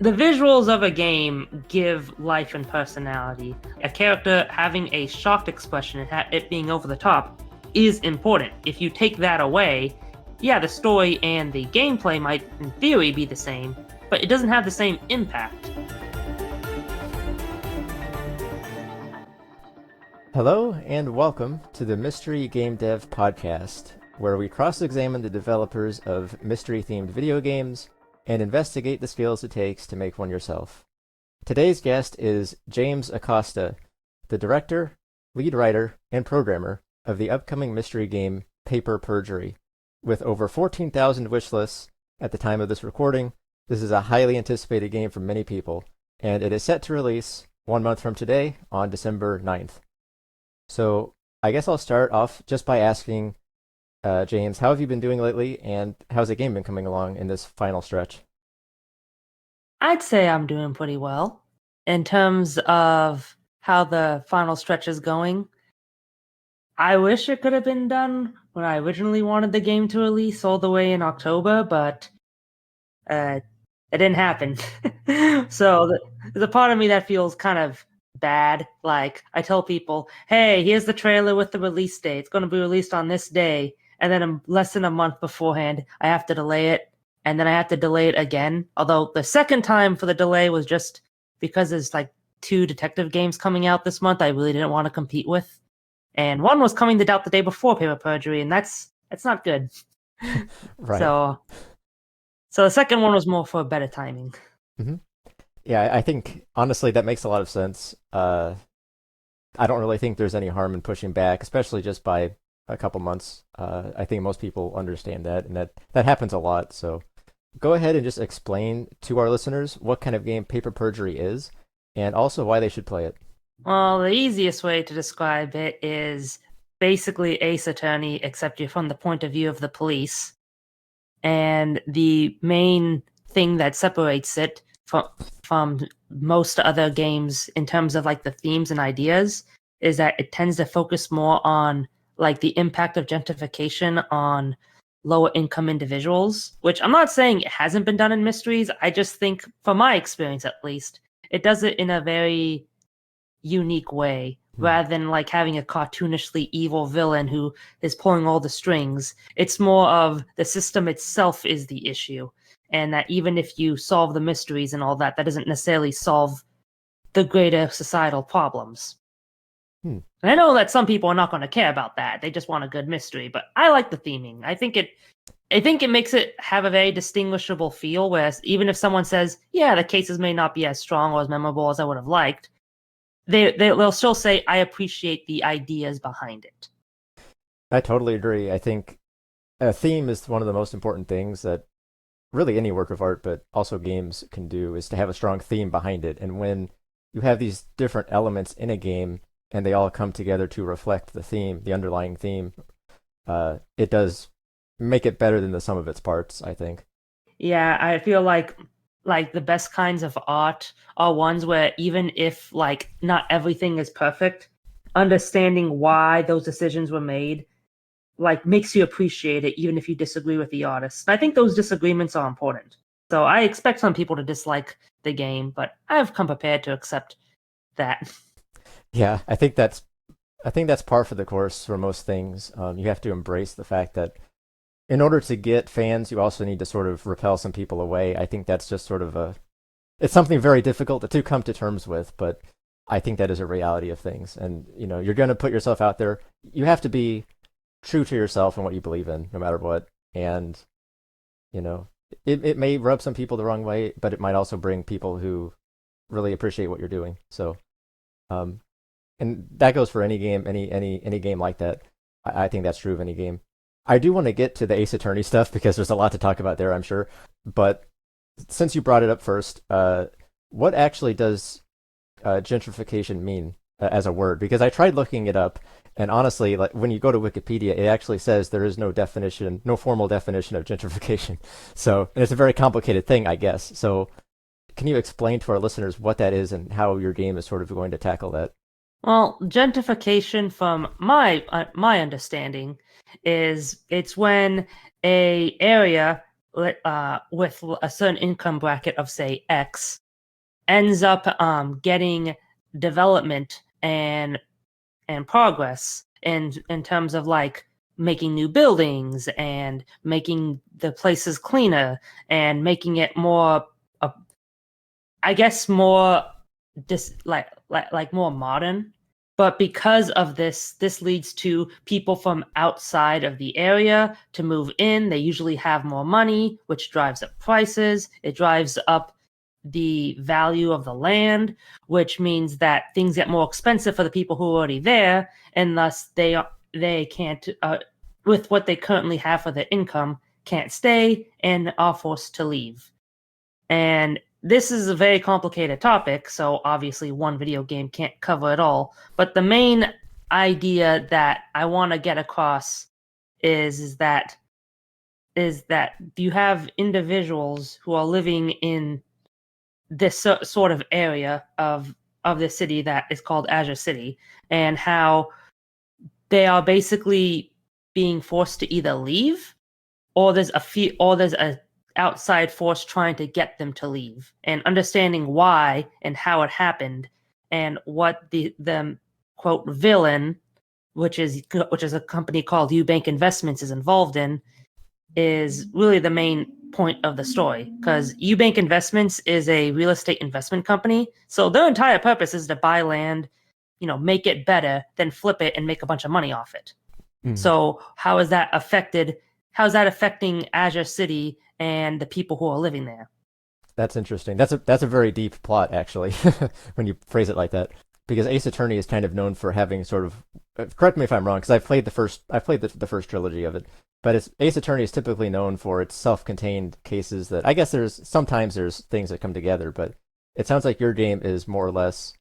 The visuals of a game give life and personality. A character having a shocked expression and it being over the top is important. If you take that away, yeah, the story and the gameplay might, in theory, be the same, but it doesn't have the same impact. Hello and welcome to the Mystery Gamedev Podcast, where we cross-examine the developers of mystery-themed video games and investigate the skills it takes to make one yourself. Today's guest is James Acosta, the director, lead writer, and programmer of the upcoming mystery game Paper Perjury. With over 14,000 wishlists at the time of this recording, this is a highly anticipated game for many people, and it is set to release 1 month from today on December 9th. So I guess I'll start off just by asking, James, how have you been doing lately, and how's the game been coming along in this final stretch? I'd say I'm doing pretty well. In terms of how the final stretch is going, I wish it could have been done when I originally wanted the game to release all the way in October, but it didn't happen. So there's a part of me that feels kind of bad. Like, I tell people, hey, here's the trailer with the release date. It's going to be released on this day. And then less than a month beforehand, I have to delay it. And then I have to delay it again. Although the second time for the delay was just because there's like 2 detective games coming out this month I really didn't want to compete with. And one was coming out the day before Paper Perjury, and that's not good. Right. So the second one was more for better timing. Mm-hmm. Yeah, I think, honestly, that makes a lot of sense. I don't really think there's any harm in pushing back, especially just by a couple months. I think most people understand that, and that happens a lot. So go ahead and just explain to our listeners what kind of game Paper Perjury is, and also why they should play it. Well, the easiest way to describe it is basically Ace Attorney, except you're from the point of view of the police. And the main thing that separates it from most other games in terms of like the themes and ideas is that it tends to focus more on like the impact of gentrification on lower income individuals, which I'm not saying it hasn't been done in mysteries. I just think, from my experience at least, it does it in a very unique way rather than like having a cartoonishly evil villain who is pulling all the strings. It's more of the system itself is the issue, and that even if you solve the mysteries and all that doesn't necessarily solve the greater societal problems. And I know that some people are not going to care about that. They just want a good mystery, but I like the theming. I think it makes it have a very distinguishable feel, whereas even if someone says, yeah, the cases may not be as strong or as memorable as I would have liked, they'll still say, I appreciate the ideas behind it. I totally agree. I think a theme is one of the most important things that really any work of art, but also games, can do, is to have a strong theme behind it. And when you have these different elements in a game and they all come together to reflect the theme, the underlying theme, it does make it better than the sum of its parts, I think. Yeah, I feel like the best kinds of art are ones where even if like not everything is perfect, understanding why those decisions were made like makes you appreciate it even if you disagree with the artist. I think those disagreements are important. So I expect some people to dislike the game, but I've come prepared to accept that. Yeah, I think that's par for the course for most things. You have to embrace the fact that in order to get fans, you also need to sort of repel some people away. I think that's just sort of it's something very difficult to come to terms with, but I think that is a reality of things. And, you're going to put yourself out there. You have to be true to yourself and what you believe in, no matter what. And, it may rub some people the wrong way, but it might also bring people who really appreciate what you're doing. So, and that goes for any game, any game like that. I think that's true of any game. I do want to get to the Ace Attorney stuff because there's a lot to talk about there, I'm sure. But since you brought it up first, what actually does gentrification mean as a word? Because I tried looking it up, and honestly, like when you go to Wikipedia, it actually says there is no formal definition of gentrification. So, and it's a very complicated thing, I guess. So, can you explain to our listeners what that is and how your game is sort of going to tackle that? Well, gentrification, from my understanding, is it's when a area with a certain income bracket of say X ends up getting development and progress in terms of like making new buildings and making the places cleaner and making it more I guess more like more modern. But because of this leads to people from outside of the area to move in. They usually have more money, which drives up prices. It drives up the value of the land, which means that things get more expensive for the people who are already there, and thus they can't, with what they currently have for their income, can't stay and are forced to leave. And this is a very complicated topic, so obviously one video game can't cover it all. But the main idea that I want to get across is that you have individuals who are living in this sort of area of the city that is called Azure City, and how they are basically being forced to either leave, or there's a outside force trying to get them to leave, and understanding why and how it happened and what the quote villain, which is a company called Eubank Investments, is involved in, is really the main point of the story. Because Eubank Investments is a real estate investment company, so their entire purpose is to buy land, make it better, then flip it and make a bunch of money off it. So how is that affected? How's that affecting Azure City and the people who are living there? That's interesting. That's a very deep plot, actually, when you phrase it like that. Because Ace Attorney is kind of known for having sort of, correct me if I'm wrong, because I've played the first trilogy of it, but Ace Attorney is typically known for its self-contained cases that I guess sometimes there's things that come together, but it sounds like your game is more or less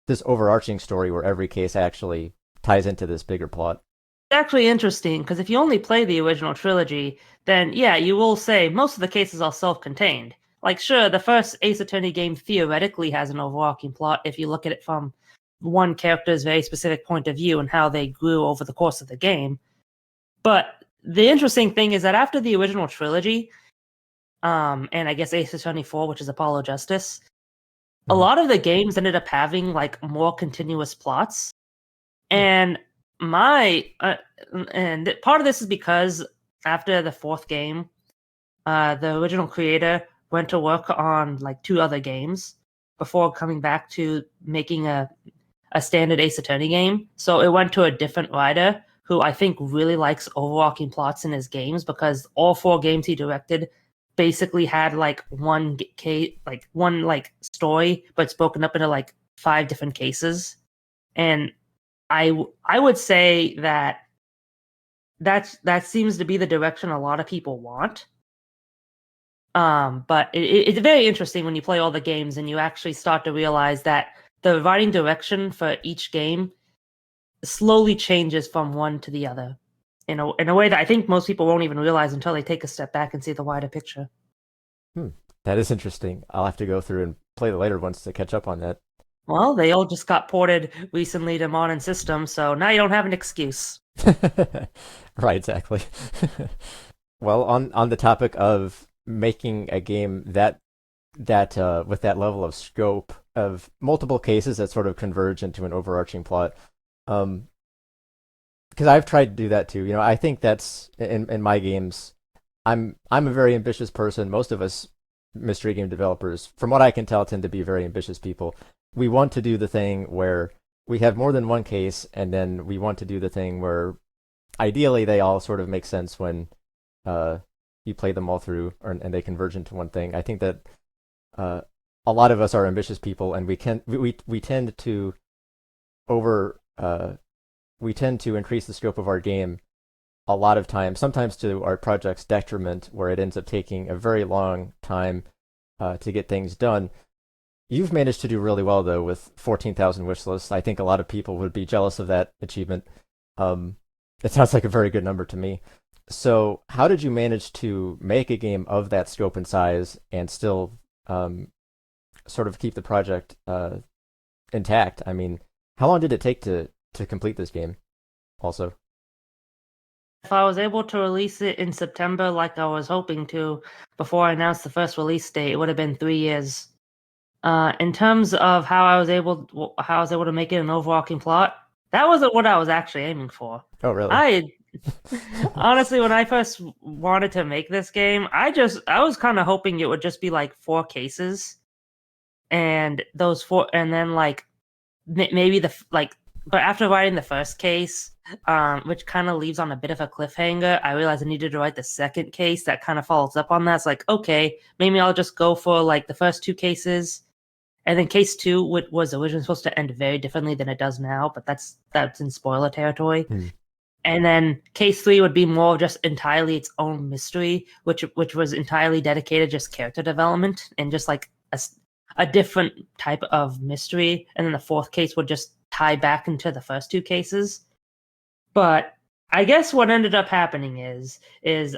this overarching story where every case actually ties into this bigger plot. It's actually interesting because if you only play the original trilogy, then yeah, you will say most of the cases are self-contained. Like, sure, the first Ace Attorney game theoretically has an overarching plot if you look at it from one character's very specific point of view and how they grew over the course of the game. But the interesting thing is that after the original trilogy, and I guess Ace Attorney 4, which is Apollo Justice, a lot of the games ended up having like more continuous plots. And and part of this is because after the fourth game, the original creator went to work on like 2 other games before coming back to making a standard Ace Attorney game. So it went to a different writer who I think really likes overarching plots in his games, because all 4 games he directed basically had like one story, but it's broken up into like 5 different cases. And I would say that seems to be the direction a lot of people want. But it's very interesting when you play all the games and you actually start to realize that the writing direction for each game slowly changes from one to the other in a way that I think most people won't even realize until they take a step back and see the wider picture. That is interesting. I'll have to go through and play the later ones to catch up on that. Well, they all just got ported recently to modern systems, so now you don't have an excuse. Right, exactly. Well, on the topic of making a game that with that level of scope of multiple cases that sort of converge into an overarching plot, because I've tried to do that too. I think that's in my games. I'm a very ambitious person. Most of us mystery game developers, from what I can tell, tend to be very ambitious people. We want to do the thing where we have more than one case, and then we want to do the thing where ideally they all sort of make sense when you play them all through, and they converge into one thing. I think that a lot of us are ambitious people, and we tend to increase the scope of our game a lot of times, sometimes to our project's detriment, where it ends up taking a very long time to get things done. You've managed to do really well, though, with 14,000 wish lists. I think a lot of people would be jealous of that achievement. It sounds like a very good number to me. So how did you manage to make a game of that scope and size and still sort of keep the project intact? I mean, how long did it take to complete this game also? if I was able to release it in September like I was hoping to before I announced the first release date, it would have been 3 years. In terms of how I was able to make it an overarching plot, that wasn't what I was actually aiming for. Oh, really? I honestly, when I first wanted to make this game, I was kind of hoping it would just be like 4 cases, and those 4, and then like maybe but after writing the first case, which kind of leaves on a bit of a cliffhanger, I realized I needed to write the second case that kind of follows up on that. It's like, okay, maybe I'll just go for like the first 2 cases, and then case 2 was originally supposed to end very differently than it does now, but that's in spoiler territory. And then case 3 would be more of just entirely its own mystery, which was entirely dedicated just character development and just like a different type of mystery. And then the 4th case would just tie back into the first 2 cases. But I guess what ended up happening is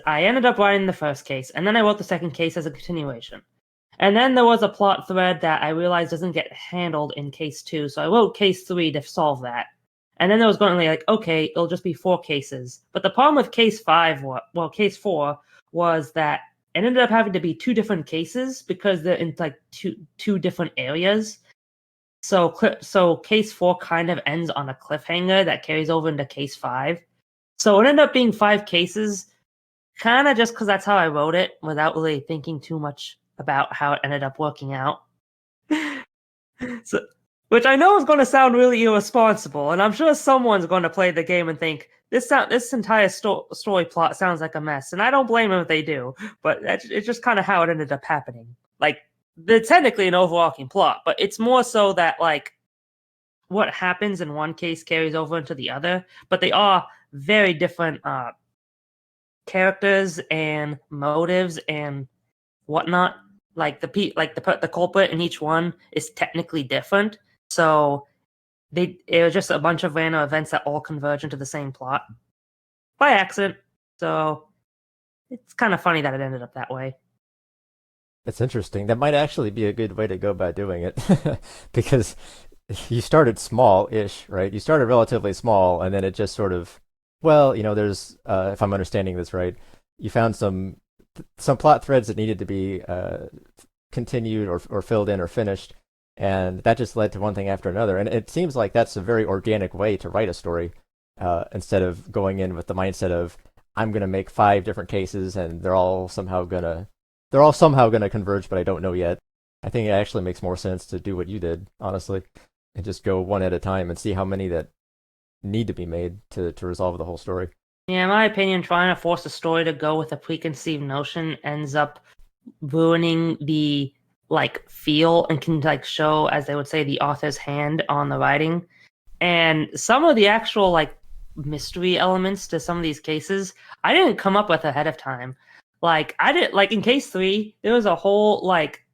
I ended up writing the first case, and then I wrote the second case as a continuation. And then there was a plot thread that I realized doesn't get handled in case 2, so I wrote case 3 to solve that. And then there was going to be like, okay, it'll just be 4 cases. But the problem with case 4 was that it ended up having to be 2 different cases because they're in like two different areas. So case 4 kind of ends on a cliffhanger that carries over into case 5. So it ended up being 5 cases, kind of just because that's how I wrote it, without really thinking too much about how it ended up working out. So, which I know is going to sound really irresponsible, and I'm sure someone's going to play the game and think this entire story plot sounds like a mess, and I don't blame them if they do. But it's just kind of how it ended up happening. Like, they're technically an overarching plot, but it's more so that like what happens in one case carries over into the other. But they are very different characters and motives and whatnot. Like the culprit in each one is technically different. So it was just a bunch of random events that all converge into the same plot by accident. So it's kind of funny that it ended up that way. That's interesting. That might actually be a good way to go about doing it because you started small-ish, right? You started relatively small, and then it just sort of, well, there's, if I'm understanding this right, you found some plot threads that needed to be continued or filled in or finished, and that just led to one thing after another. And it seems like that's a very organic way to write a story, instead of going in with the mindset of I'm going to make 5 different cases and they're all somehow gonna converge, but I don't know yet. I think it actually makes more sense to do what you did, honestly, and just go one at a time and see how many that need to be made to resolve the whole story. Yeah, in my opinion, trying to force a story to go with a preconceived notion ends up ruining the like feel and can like show, as they would say, the author's hand on the writing. And some of the actual like mystery elements to some of these cases, I didn't come up with ahead of time. Like I did, like in case 3, there was a whole like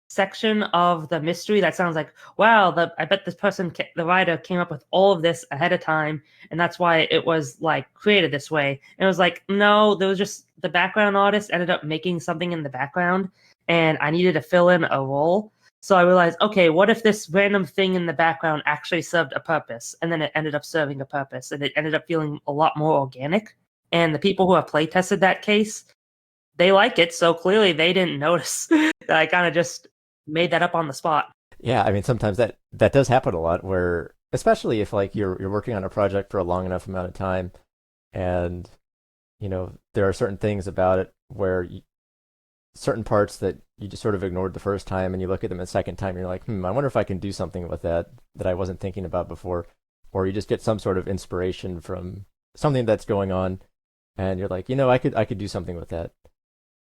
section of the mystery that sounds like, wow, I bet this person, the writer, came up with all of this ahead of time, and that's why it was like created this way. And it was like, no, there was just the background artist ended up making something in the background, and I needed to fill in a role. So I realized, okay, what if this random thing in the background actually served a purpose? And then it ended up serving a purpose, and it ended up feeling a lot more organic. And the people who have play tested that case, they like it, so clearly they didn't notice that I kind of just made that up on the spot. Yeah, I mean, sometimes that does happen a lot, where especially if like you're working on a project for a long enough amount of time, and there are certain things about it where certain parts that you just sort of ignored the first time, and you look at them a second time, and you're like, I wonder if I can do something with that I wasn't thinking about before, or you just get some sort of inspiration from something that's going on, and you're like, I could do something with that.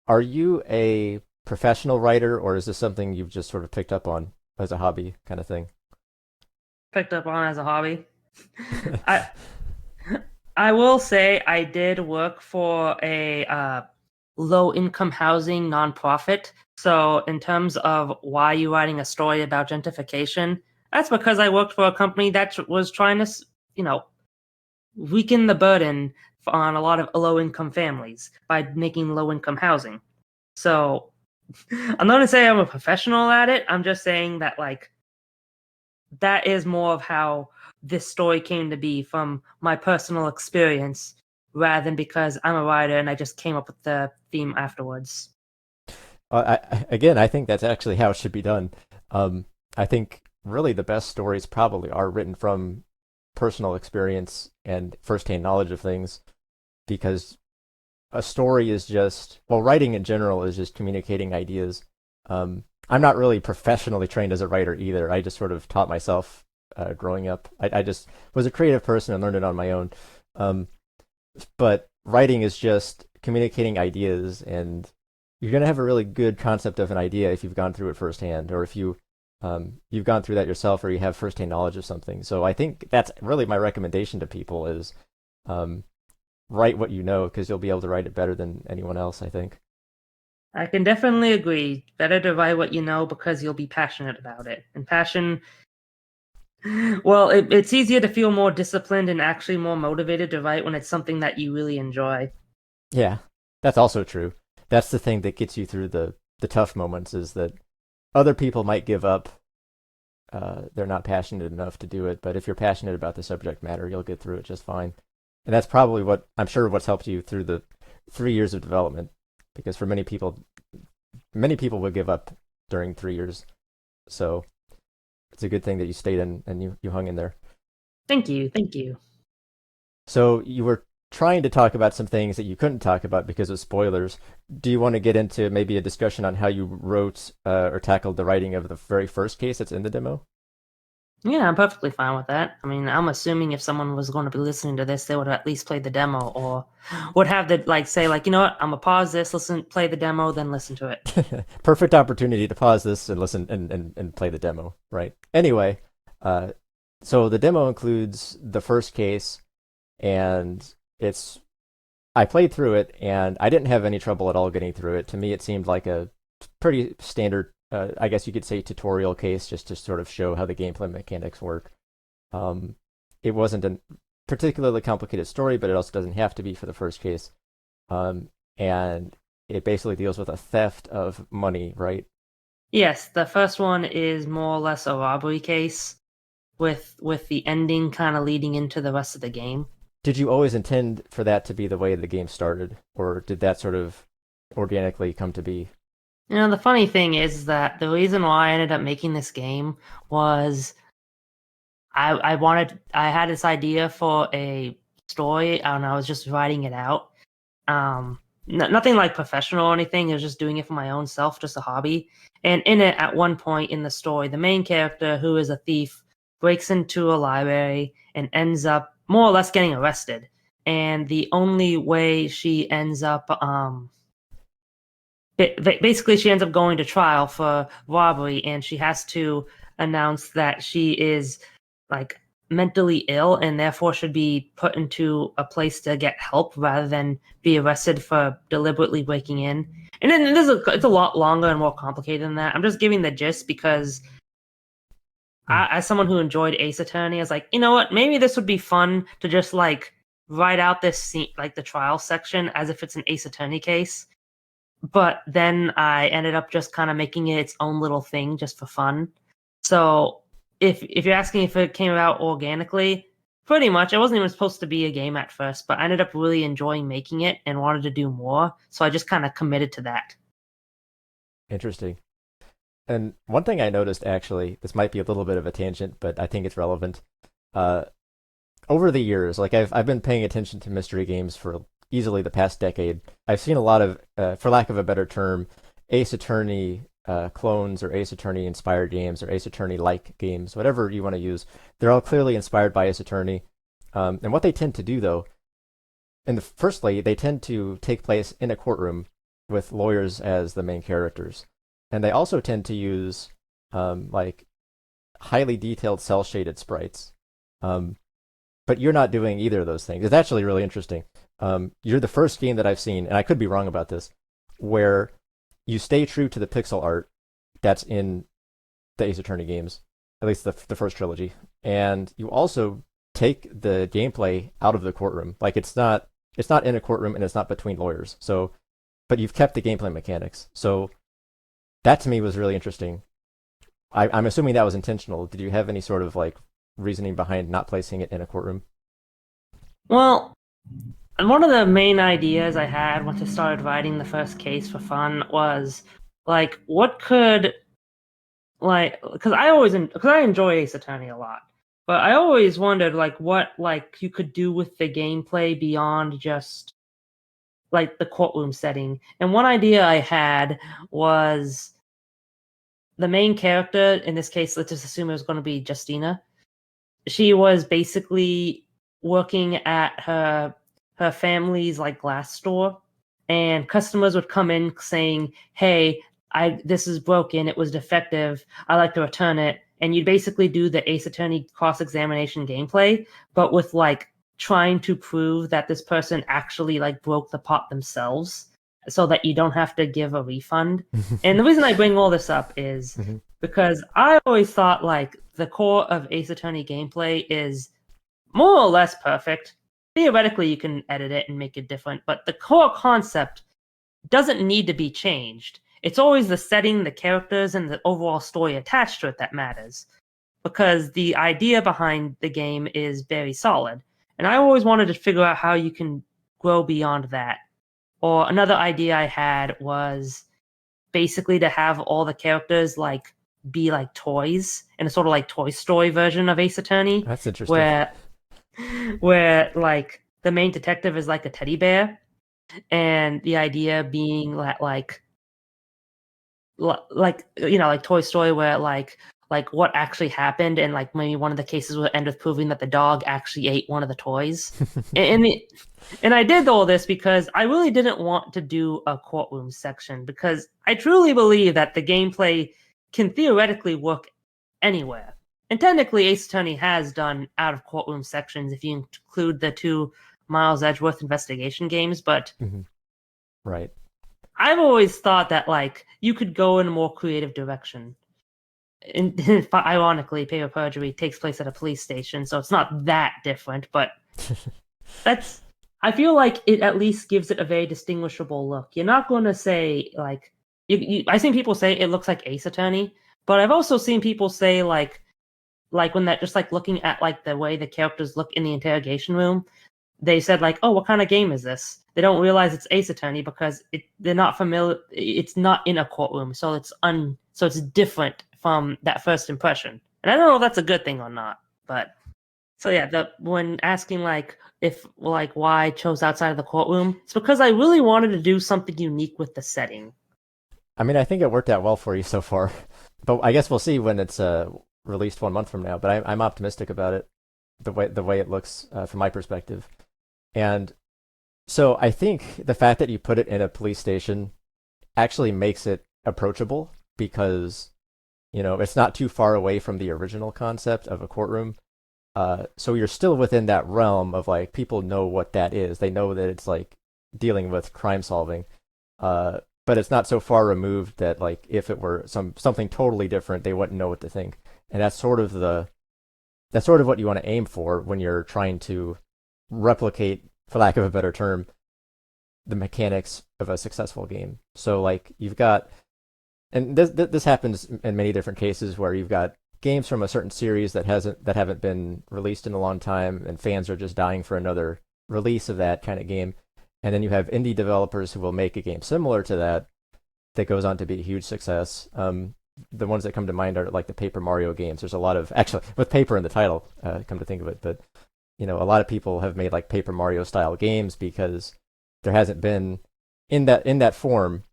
Are you a professional writer, or is this something you've just sort of picked up on as a hobby kind of thing? Picked up on as a hobby. I will say I did work for a low-income housing nonprofit. So in terms of why you writing a story about gentrification, that's because I worked for a company that was trying to, weaken the burden on a lot of low-income families by making low-income housing. So I'm not going to say I'm a professional at it. I'm just saying that, like, that is more of how this story came to be from my personal experience rather than because I'm a writer and I just came up with the theme afterwards. I think that's actually how it should be done. I think really the best stories probably are written from personal experience and firsthand knowledge of things, because a story is just, well, writing in general is just communicating ideas. I'm not really professionally trained as a writer either. I just sort of taught myself growing up. I just was a creative person and learned it on my own. But writing is just communicating ideas, and you're going to have a really good concept of an idea if you've gone through it firsthand, or if you've gone through that yourself, or you have firsthand knowledge of something. So I think that's really my recommendation to people is write what you know, because you'll be able to write it better than anyone else, I think. I can definitely agree. Better to write what you know because you'll be passionate about it. And passion, well, it's easier to feel more disciplined and actually more motivated to write when it's something that you really enjoy. Yeah, that's also true. That's the thing that gets you through the tough moments, is that other people might give up. They're not passionate enough to do it, but if you're passionate about the subject matter, you'll get through it just fine. And that's probably what's helped you through the 3 years of development, because for many people will give up during 3 years. So it's a good thing that you stayed in and you hung in there. Thank you. So you were trying to talk about some things that you couldn't talk about because of spoilers. Do you want to get into maybe a discussion on how you wrote or tackled the writing of the very first case that's in the demo? Yeah, I'm perfectly fine with that. I mean, I'm assuming if someone was going to be listening to this, they would have at least played the demo, or would have the say you know what, I'm gonna pause this, play the demo, then listen to it. Perfect opportunity to pause this and listen and play the demo, right? Anyway, so the demo includes the first case, and I played through it, and I didn't have any trouble at all getting through it. To me, it seemed like a pretty standard, I guess you could say, tutorial case, just to sort of show how the gameplay mechanics work. It wasn't a particularly complicated story, but it also doesn't have to be for the first case. And it basically deals with a theft of money, right? Yes, the first one is more or less a robbery case, with the ending kind of leading into the rest of the game. Did you always intend for that to be the way the game started, or did that sort of organically come to be? You know, the funny thing is that the reason why I ended up making this game was I had this idea for a story, and I was just writing it out. Nothing like professional or anything. I was just doing it for my own self, just a hobby. And in it, at one point in the story, the main character, who is a thief, breaks into a library and ends up more or less getting arrested. And the only way she ends up, basically, she ends up going to trial for robbery, and she has to announce that she is like mentally ill and therefore should be put into a place to get help rather than be arrested for deliberately breaking in. And then it's a lot longer and more complicated than that. I'm just giving the gist because as someone who enjoyed Ace Attorney, I was like, you know what, maybe this would be fun to just write out this scene, the trial section, as if it's an Ace Attorney case. But then I ended up just kind of making it its own little thing just for fun. So if you're asking if it came about organically, pretty much. It wasn't even supposed to be a game at first, but I ended up really enjoying making it and wanted to do more. So I just kind of committed to that. Interesting. And one thing I noticed, actually, this might be a little bit of a tangent, but I think it's relevant. Over the years, I've been paying attention to mystery games for easily the past decade. I've seen a lot of, for lack of a better term, Ace Attorney clones, or Ace Attorney inspired games, or Ace Attorney like games, whatever you want to use. They're all clearly inspired by Ace Attorney. And what they tend to do, though, firstly, they tend to take place in a courtroom with lawyers as the main characters. And they also tend to use highly detailed cell shaded sprites. But you're not doing either of those things. It's actually really interesting. You're the first game that I've seen, and I could be wrong about this, where you stay true to the pixel art that's in the Ace Attorney games, at least the first trilogy. And you also take the gameplay out of the courtroom. It's not in a courtroom, and it's not between lawyers. So, but you've kept the gameplay mechanics. So that to me was really interesting. I'm assuming that was intentional. Did you have any sort of reasoning behind not placing it in a courtroom? Well, And one of the main ideas I had once I started writing the first case for fun was like, what could like because I enjoy Ace Attorney a lot, but I always wondered like what like you could do with the gameplay beyond just like the courtroom setting. And one idea I had was the main character, in this case, let's just assume it was going to be Justina. She was basically working at her family's like glass store, and customers would come in saying, "Hey, I this is broken. It was defective. I'd like to return it." And you'd basically do the Ace Attorney cross-examination gameplay, but with like trying to prove that this person actually like broke the pot themselves, so that you don't have to give a refund. And the reason I bring all this up is Mhm. because I always thought like the core of Ace Attorney gameplay is more or less perfect. Theoretically, you can edit it and make it different, but the core concept doesn't need to be changed. It's always the setting, the characters, and the overall story attached to it that matters. Because the idea behind the game is very solid. And I always wanted to figure out how you can grow beyond that. Or another idea I had was basically to have all the characters like be like toys in a sort of like Toy Story version of Ace Attorney, That's interesting. where where like the main detective is like a teddy bear, and the idea being that like like Toy Story, where like what actually happened, and like maybe one of the cases will end with proving that the dog actually ate one of the toys. And and I did all this because I really didn't want to do a courtroom section, because I truly believe that the gameplay can theoretically work anywhere. And technically, Ace Attorney has done out of courtroom sections if you include the two Miles Edgeworth investigation games, but Mhm. Right. I've always thought that like you could go in a more creative direction. And ironically, Paper Perjury takes place at a police station, so it's not that different, but that's I feel like it at least gives it a very distinguishable look. You're not going to say like I've seen people say it looks like Ace Attorney, but I've also seen people say like when that just like looking at like the way the characters look in the interrogation room, they said like, "Oh, what kind of game is this?" They don't realize it's Ace Attorney because they're not familiar. It's not in a courtroom, so so it's different from that first impression. And I don't know if that's a good thing or not, but so yeah, the when asking like if like why I chose outside of the courtroom, it's because I really wanted to do something unique with the setting. I mean, I think it worked out well for you so far, but I guess we'll see when it's released 1 month from now. But I'm optimistic about it, the way it looks from my perspective. And so I think the fact that you put it in a police station actually makes it approachable because it's not too far away from the original concept of a courtroom. So you're still within that realm of like people know what that is. They know that it's like dealing with crime solving. But it's not so far removed that like if it were something totally different, they wouldn't know what to think. And that's sort of what you want to aim for when you're trying to replicate, for lack of a better term, the mechanics of a successful game. So like you've got, and this happens in many different cases where you've got games from a certain series that haven't been released in a long time, and fans are just dying for another release of that kind of game. And then you have indie developers who will make a game similar to that goes on to be a huge success. The ones that come to mind are like the Paper Mario games. There's a lot of actually with paper in the title, come to think of it, but a lot of people have made like Paper Mario style games because there hasn't been in that form.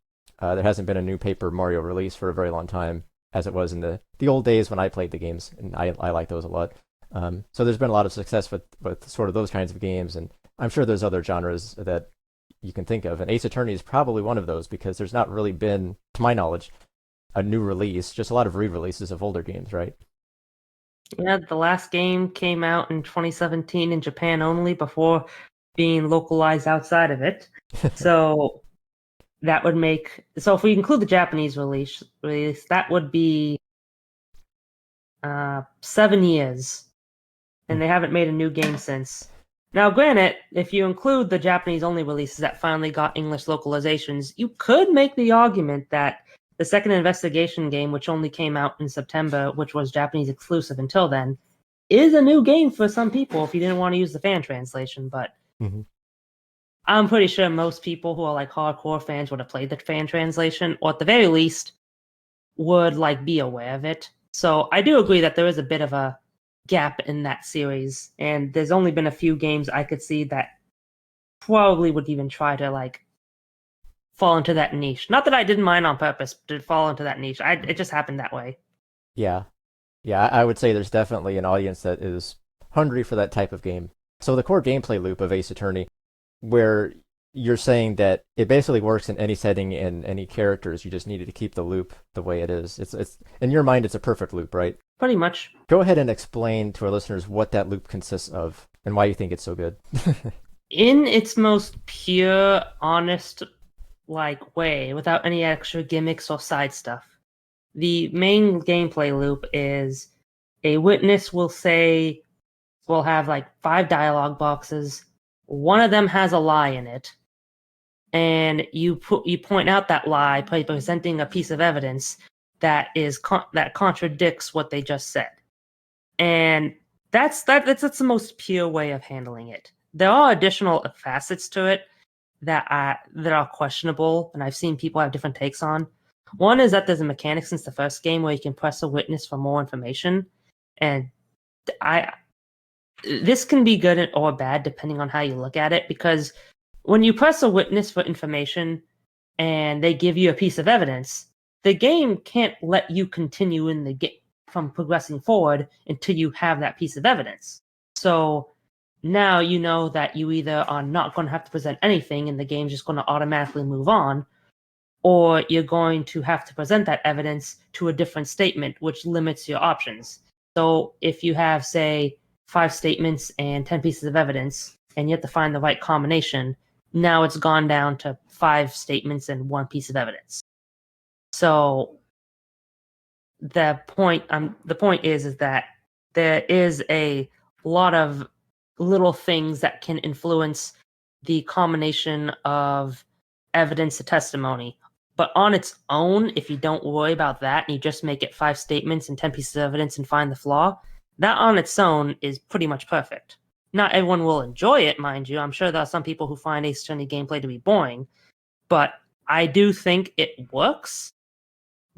There hasn't been a new Paper Mario release for a very long time, as it was in the old days when I played the games, and I like those a lot. So there's been a lot of success with sort of those kinds of games, and I'm sure there's other genres that you can think of, and Ace Attorney is probably one of those because there's not really been, to my knowledge, a new release, just a lot of re-releases of older games, right? Yeah, the last game came out in 2017 in Japan only before being localized outside of it. So that would make so if we include the Japanese release that would be 7 years, and they haven't made a new game since. Now, granted, if you include the Japanese only releases that finally got English localizations, you could make the argument that the second investigation game, which only came out in September, which was Japanese exclusive until then, is a new game for some people if you didn't want to use the fan translation. But Mm-hmm. I'm pretty sure most people who are like hardcore fans would have played the fan translation, or at the very least would like be aware of it. So I do agree that there is a bit of a gap in that series, and there's only been a few games I could see that probably would even try to like fall into that niche. Not that I didn't mind on purpose, but to fall into that niche. It just happened that way. Yeah. Yeah, I would say there's definitely an audience that is hungry for that type of game. So the core gameplay loop of Ace Attorney, where you're saying that it basically works in any setting and any characters, you just needed to keep the loop the way it is. It's in your mind, it's a perfect loop, right? Pretty much. Go ahead and explain to our listeners what that loop consists of and why you think it's so good. In its most pure, honest, like way, without any extra gimmicks or side stuff, the main gameplay loop is a witness will have like 5 dialogue boxes. One of them has a lie in it, and you point out that lie by presenting a piece of evidence that that contradicts what they just said. And that's the most pure way of handling it. There are additional facets to it that are questionable, and I've seen people have different takes on. One is that there's a mechanic since the first game where you can press a witness for more information, and this can be good or bad depending on how you look at it, because when you press a witness for information and they give you a piece of evidence, the game can't let you continue in the game from progressing forward until you have that piece of evidence. So now you know that you either are not going to have to present anything and the game's just going to automatically move on, or you're going to have to present that evidence to a different statement, which limits your options. So if you have, say, 5 statements and 10 pieces of evidence, and you have to find the right combination, now it's gone down to 5 statements and 1 piece of evidence. So the point is that there is a lot of little things that can influence the combination of evidence to testimony. But on its own, if you don't worry about that and you just make it 5 statements and 10 pieces of evidence and find the flaw, that on its own is pretty much perfect. Not everyone will enjoy it, mind you. I'm sure there are some people who find Ace Attorney gameplay to be boring, but I do think it works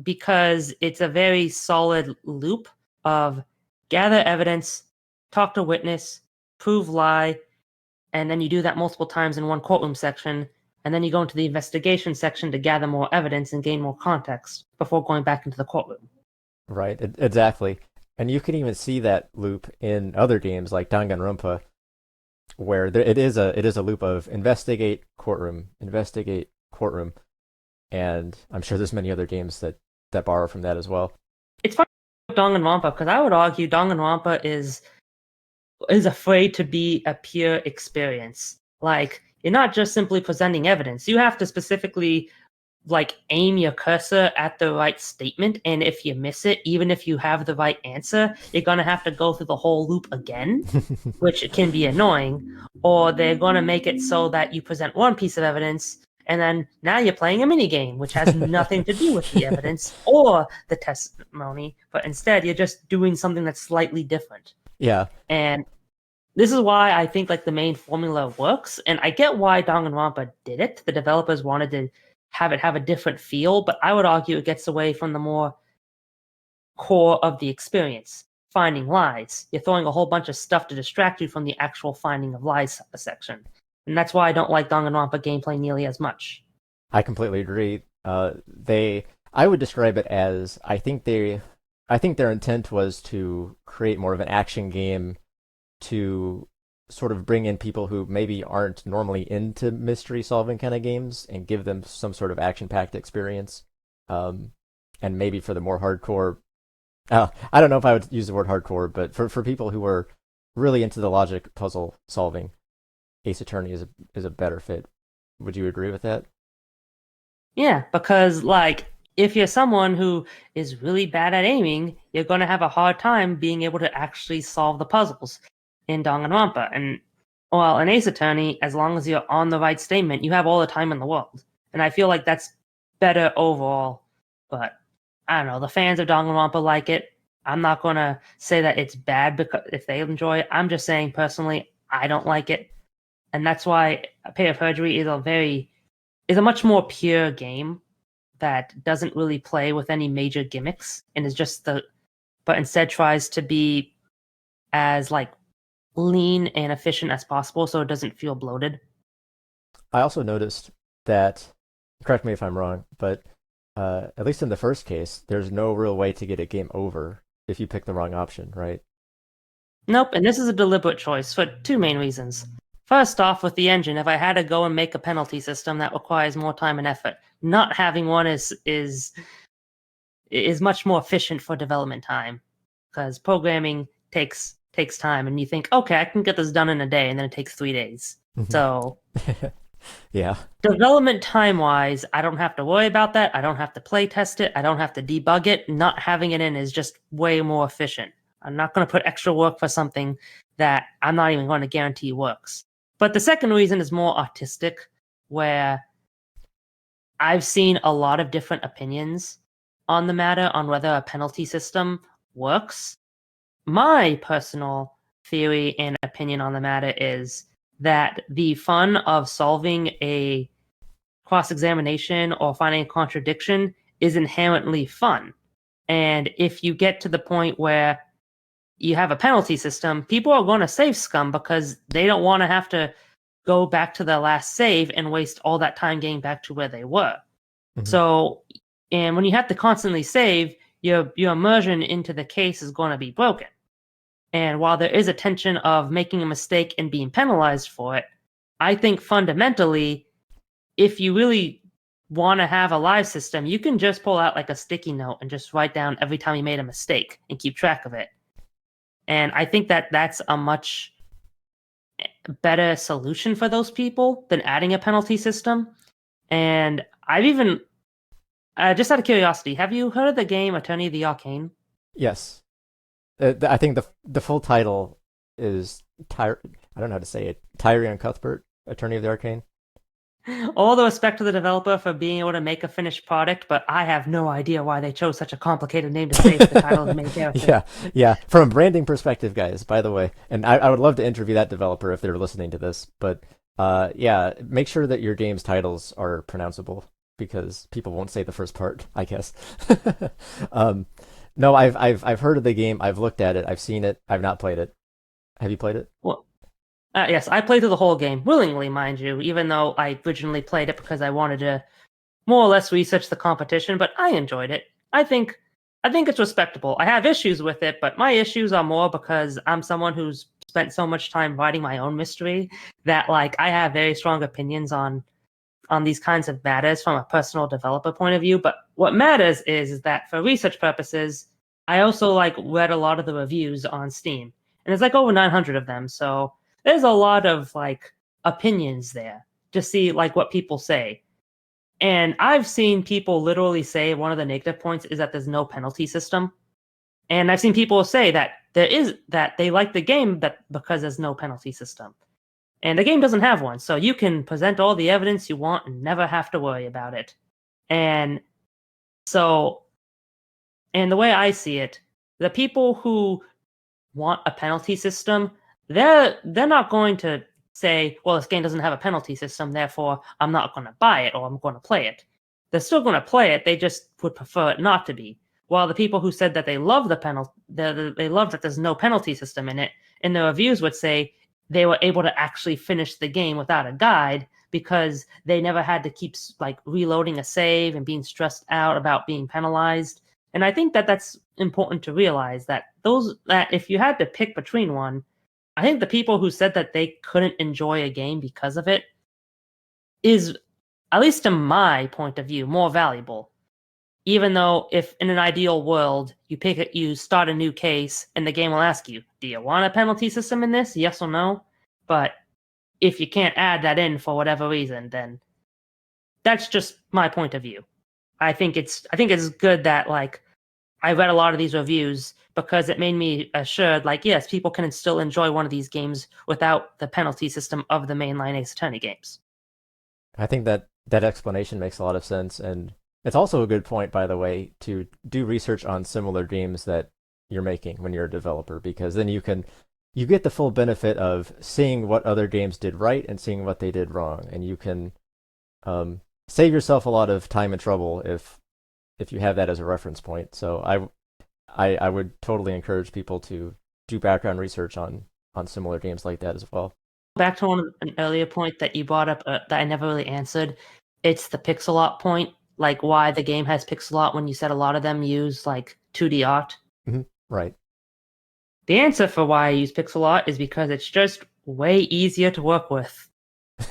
because it's a very solid loop of gather evidence, talk to witness, prove lie, and then you do that multiple times in one courtroom section, and then you go into the investigation section to gather more evidence and gain more context before going back into the courtroom. Right, exactly. And you can even see that loop in other games like Danganronpa, where it is a loop of investigate, courtroom, and I'm sure there's many other games that borrow from that as well. It's funny with Danganronpa because I would argue Danganronpa is afraid to be a pure experience. Like, you're not just simply presenting evidence. You have to specifically like aim your cursor at the right statement, and if you miss it, even if you have the right answer, you're gonna have to go through the whole loop again, which can be annoying. Or they're gonna make it so that you present one piece of evidence, and then now you're playing a mini game, which has nothing to do with the evidence or the testimony, but instead you're just doing something that's slightly different. Yeah. And this is why I think like the main formula works, and I get why Danganronpa did it. The developers wanted to have it have a different feel, but I would argue it gets away from the more core of the experience, finding lies. You're throwing a whole bunch of stuff to distract you from the actual finding of lies section. And that's why I don't like Danganronpa gameplay nearly as much. I completely agree. I would describe it as I think their intent was to create more of an action game to sort of bring in people who maybe aren't normally into mystery solving kind of games and give them some sort of action packed experience. And maybe for the more hardcore, I don't know if I would use the word hardcore, but for people who are really into the logic puzzle solving, Ace Attorney is a better fit. Would you agree with that? Yeah, because like if you're someone who is really bad at aiming, you're going to have a hard time being able to actually solve the puzzles in Danganronpa. And well, in Ace Attorney, as long as you're on the right statement, you have all the time in the world. And I feel like that's better overall. But I don't know, the fans of Danganronpa like it. I'm not going to say that it's bad because if they enjoy it. I'm just saying personally, I don't like it. And that's why Paper Perjury is a much more pure game that doesn't really play with any major gimmicks and is but instead tries to be as like lean and efficient as possible so it doesn't feel bloated. I also noticed that, correct me if I'm wrong, but at least in the first case, there's no real way to get a game over if you pick the wrong option, right? Nope, and this is a deliberate choice for two main reasons. First off, with the engine, if I had to go and make a penalty system, that requires more time and effort. Not having one is much more efficient for development time, because programming takes time, and you think, okay, I can get this done in a day, and then it takes 3 days. So yeah, development time wise, I don't have to worry about that. I don't have to play test it. I don't have to debug it. Not having it in is just way more efficient. I'm not going to put extra work for something that I'm not even going to guarantee works. But the second reason is more artistic, where I've seen a lot of different opinions on the matter on whether a penalty system works. My personal theory and opinion on the matter is that the fun of solving a cross-examination or finding a contradiction is inherently fun. And if you get to the point where you have a penalty system, people are going to save scum because they don't want to have to go back to their last save and waste all that time getting back to where they were. So, and when you have to constantly save, your immersion into the case is going to be broken. And while there is a tension of making a mistake and being penalized for it, I think fundamentally, if you really want to have a live system, you can just pull out like a sticky note and just write down every time you made a mistake and keep track of it. And I think that that's a much better solution for those people than adding a penalty system. And I've even, just out of curiosity, have you heard of the game Attorney of the Arcane? Yes. I think the full title is I don't know how to say it. Tyrion Cuthbert, Attorney of the Arcane. All the respect to the developer for being able to make a finished product, but I have no idea why they chose such a complicated name to say for the title of the main character. Yeah. From a branding perspective, guys, by the way, and I would love to interview that developer if they're listening to this, but yeah, make sure that your game's titles are pronounceable because people won't say the first part, I guess. No, I've heard of the game. I've looked at it. I've seen it. I've not played it. Have you played it? Well, yes, I played through the whole game, willingly, mind you, even though I originally played it because I wanted to more or less research the competition, but I enjoyed it. I think it's respectable. I have issues with it, but my issues are more because I'm someone who's spent so much time writing my own mystery that like I have very strong opinions on these kinds of matters from a personal developer point of view. But what matters is that for research purposes, I also like read a lot of the reviews on Steam, and it's like over 900 of them. So there's a lot of like opinions there to see like what people say. And I've seen people literally say one of the negative points is that there's no penalty system. And I've seen people say that they like the game because there's no penalty system. And the game doesn't have one. So you can present all the evidence you want and never have to worry about it. And so, and the way I see it, the people who want a penalty system, they're not going to say, well, this game doesn't have a penalty system, therefore I'm not going to buy it or I'm going to play it. They're still going to play it, they just would prefer it not to be. While the people who said that they love the penalty, they love that there's no penalty system in it, in the reviews would say they were able to actually finish the game without a guide because they never had to keep like reloading a save and being stressed out about being penalized. And I think that that's important to realize that if you had to pick between one, I think the people who said that they couldn't enjoy a game because of it is, at least to my point of view, more valuable. Even though if in an ideal world you start a new case and the game will ask you, do you want a penalty system in this? Yes or no? But if you can't add that in for whatever reason, then that's just my point of view. I think it's good that like I read a lot of these reviews because it made me assured, like, yes, people can still enjoy one of these games without the penalty system of the mainline Ace Attorney games. I think that explanation makes a lot of sense, and it's also a good point, by the way, to do research on similar games that you're making when you're a developer, because then you can you get the full benefit of seeing what other games did right and seeing what they did wrong, and you can save yourself a lot of time and trouble if you have that as a reference point. So I would totally encourage people to do background research on similar games like that as well. Back to an earlier point that you brought up that I never really answered. It's the pixel art point, like why the game has pixel art when you said a lot of them use like 2D art. Mm-hmm. Right. The answer for why I use pixel art is because it's just way easier to work with.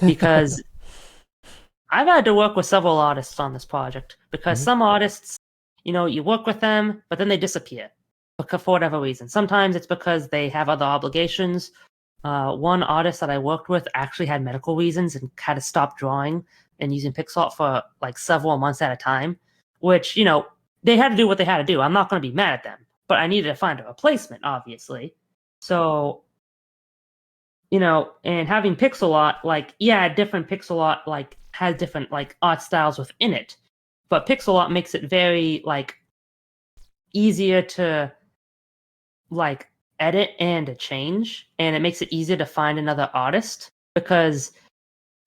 Because I've had to work with several artists on this project because some artists, you work with them, but then they disappear for whatever reason. Sometimes it's because they have other obligations. One artist that I worked with actually had medical reasons and had to stop drawing and using pixel art for like several months at a time, which, they had to do what they had to do. I'm not going to be mad at them, but I needed to find a replacement, obviously. So, and having pixel art, different pixel art, has different, art styles within it. But pixel art makes it very, easier to, edit and to change. And it makes it easier to find another artist because,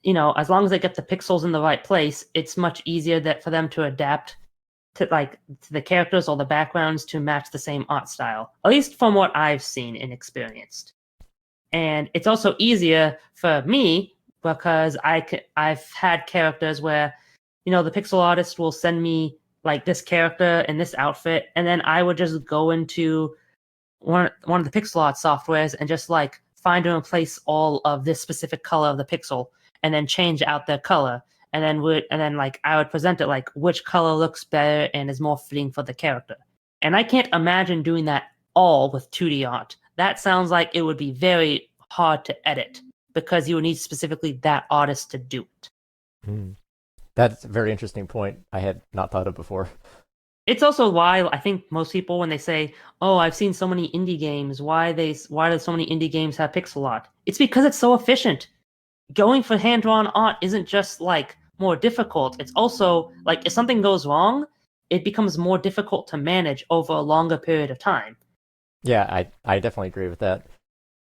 as long as they get the pixels in the right place, it's much easier for them to adapt to the characters or the backgrounds to match the same art style, at least from what I've seen and experienced. And it's also easier for me because I've had characters where, the pixel artist will send me this character in this outfit, and then I would just go into one of the pixel art softwares and just find and replace all of this specific color of the pixel, and then change out their color, and then I would present it which color looks better and is more fitting for the character. And I can't imagine doing that all with 2D art. That sounds like it would be very hard to edit because you would need specifically that artist to do it. That's a very interesting point I had not thought of before. It's also why I think most people, when they say, "Oh, I've seen so many indie games. Why do so many indie games have pixel art?" It's because it's so efficient. Going for hand-drawn art isn't just more difficult. It's also if something goes wrong, it becomes more difficult to manage over a longer period of time. Yeah, I definitely agree with that.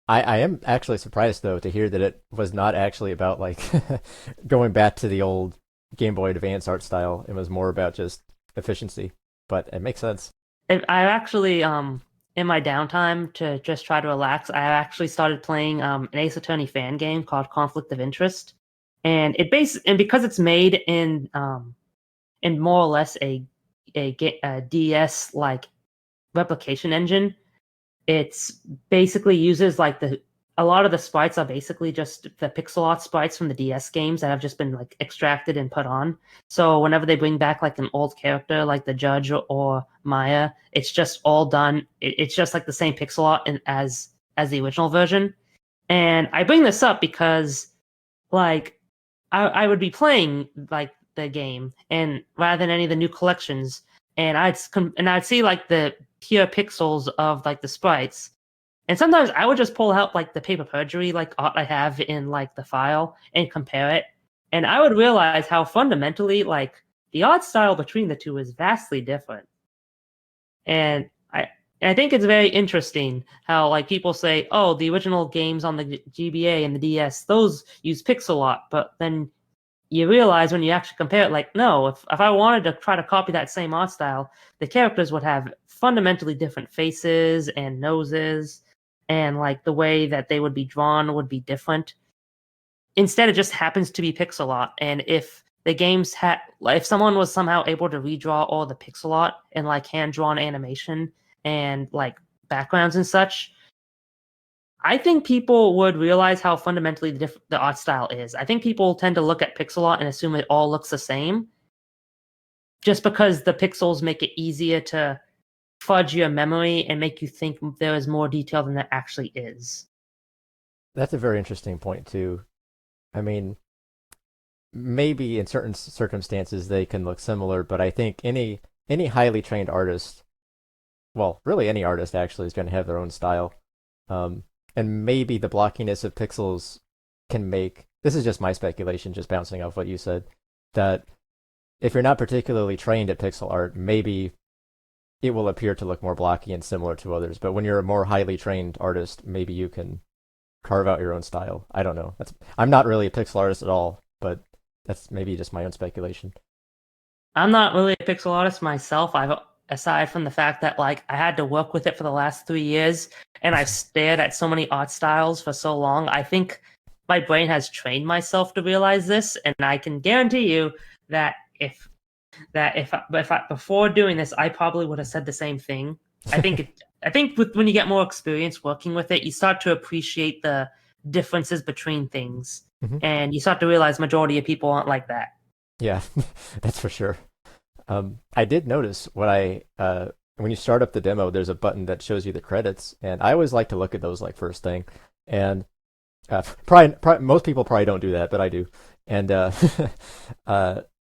I am actually surprised though to hear that it was not actually about going back to the old Game Boy Advance art style. It was more about just efficiency, but it makes sense. I actually, in my downtime to just try to relax, I actually started playing an Ace Attorney fan game called Conflict of Interest, and because it's made in more or less a DS replication engine, it's basically uses a lot of the sprites are basically just the pixel art sprites from the DS games that have just been extracted and put on. So whenever they bring back an old character like the Judge or Maya, it's just all done. It's just the same pixel art as the original version. And I bring this up because I would be playing the game, and rather than any of the new collections, and I'd see the pure pixels of the sprites. And sometimes I would just pull out the Paper Perjury art I have in the file and compare it. And I would realize how fundamentally the art style between the two is vastly different. And I think it's very interesting how people say, "Oh, the original games on the GBA and the DS, those use pixel art," but then you realize when you actually compare it, no, if I wanted to try to copy that same art style, the characters would have fundamentally different faces and noses, and the way that they would be drawn would be different. Instead, it just happens to be pixel art. And if the games had, if someone was somehow able to redraw all the pixel art and hand-drawn animation and backgrounds and such, I think people would realize how fundamentally the art style is. I think people tend to look at pixel art and assume it all looks the same, just because the pixels make it easier to fudge your memory and make you think there is more detail than there actually is. That's a very interesting point too. I mean, maybe in certain circumstances they can look similar, but I think any highly trained artist, well, really any artist actually, is going to have their own style. And maybe the blockiness of pixels can make, this is just my speculation, just bouncing off what you said, that if you're not particularly trained at pixel art, maybe it will appear to look more blocky and similar to others. But when you're a more highly trained artist, maybe you can carve out your own style. I don't know. I'm not really a pixel artist at all, but that's maybe just my own speculation. I'm not really a pixel artist myself. Aside from the fact that like I had to work with it for the last 3 years, and I've stared at so many art styles for so long, I think my brain has trained myself to realize this, and I can guarantee you that if before doing this, I probably would have said the same thing. I think when you get more experience working with it, you start to appreciate the differences between things, and you start to realize majority of people aren't like that. Yeah, that's for sure. I did notice when you start up the demo, there's a button that shows you the credits, and I always like to look at those like first thing. And probably most people probably don't do that, but I do. And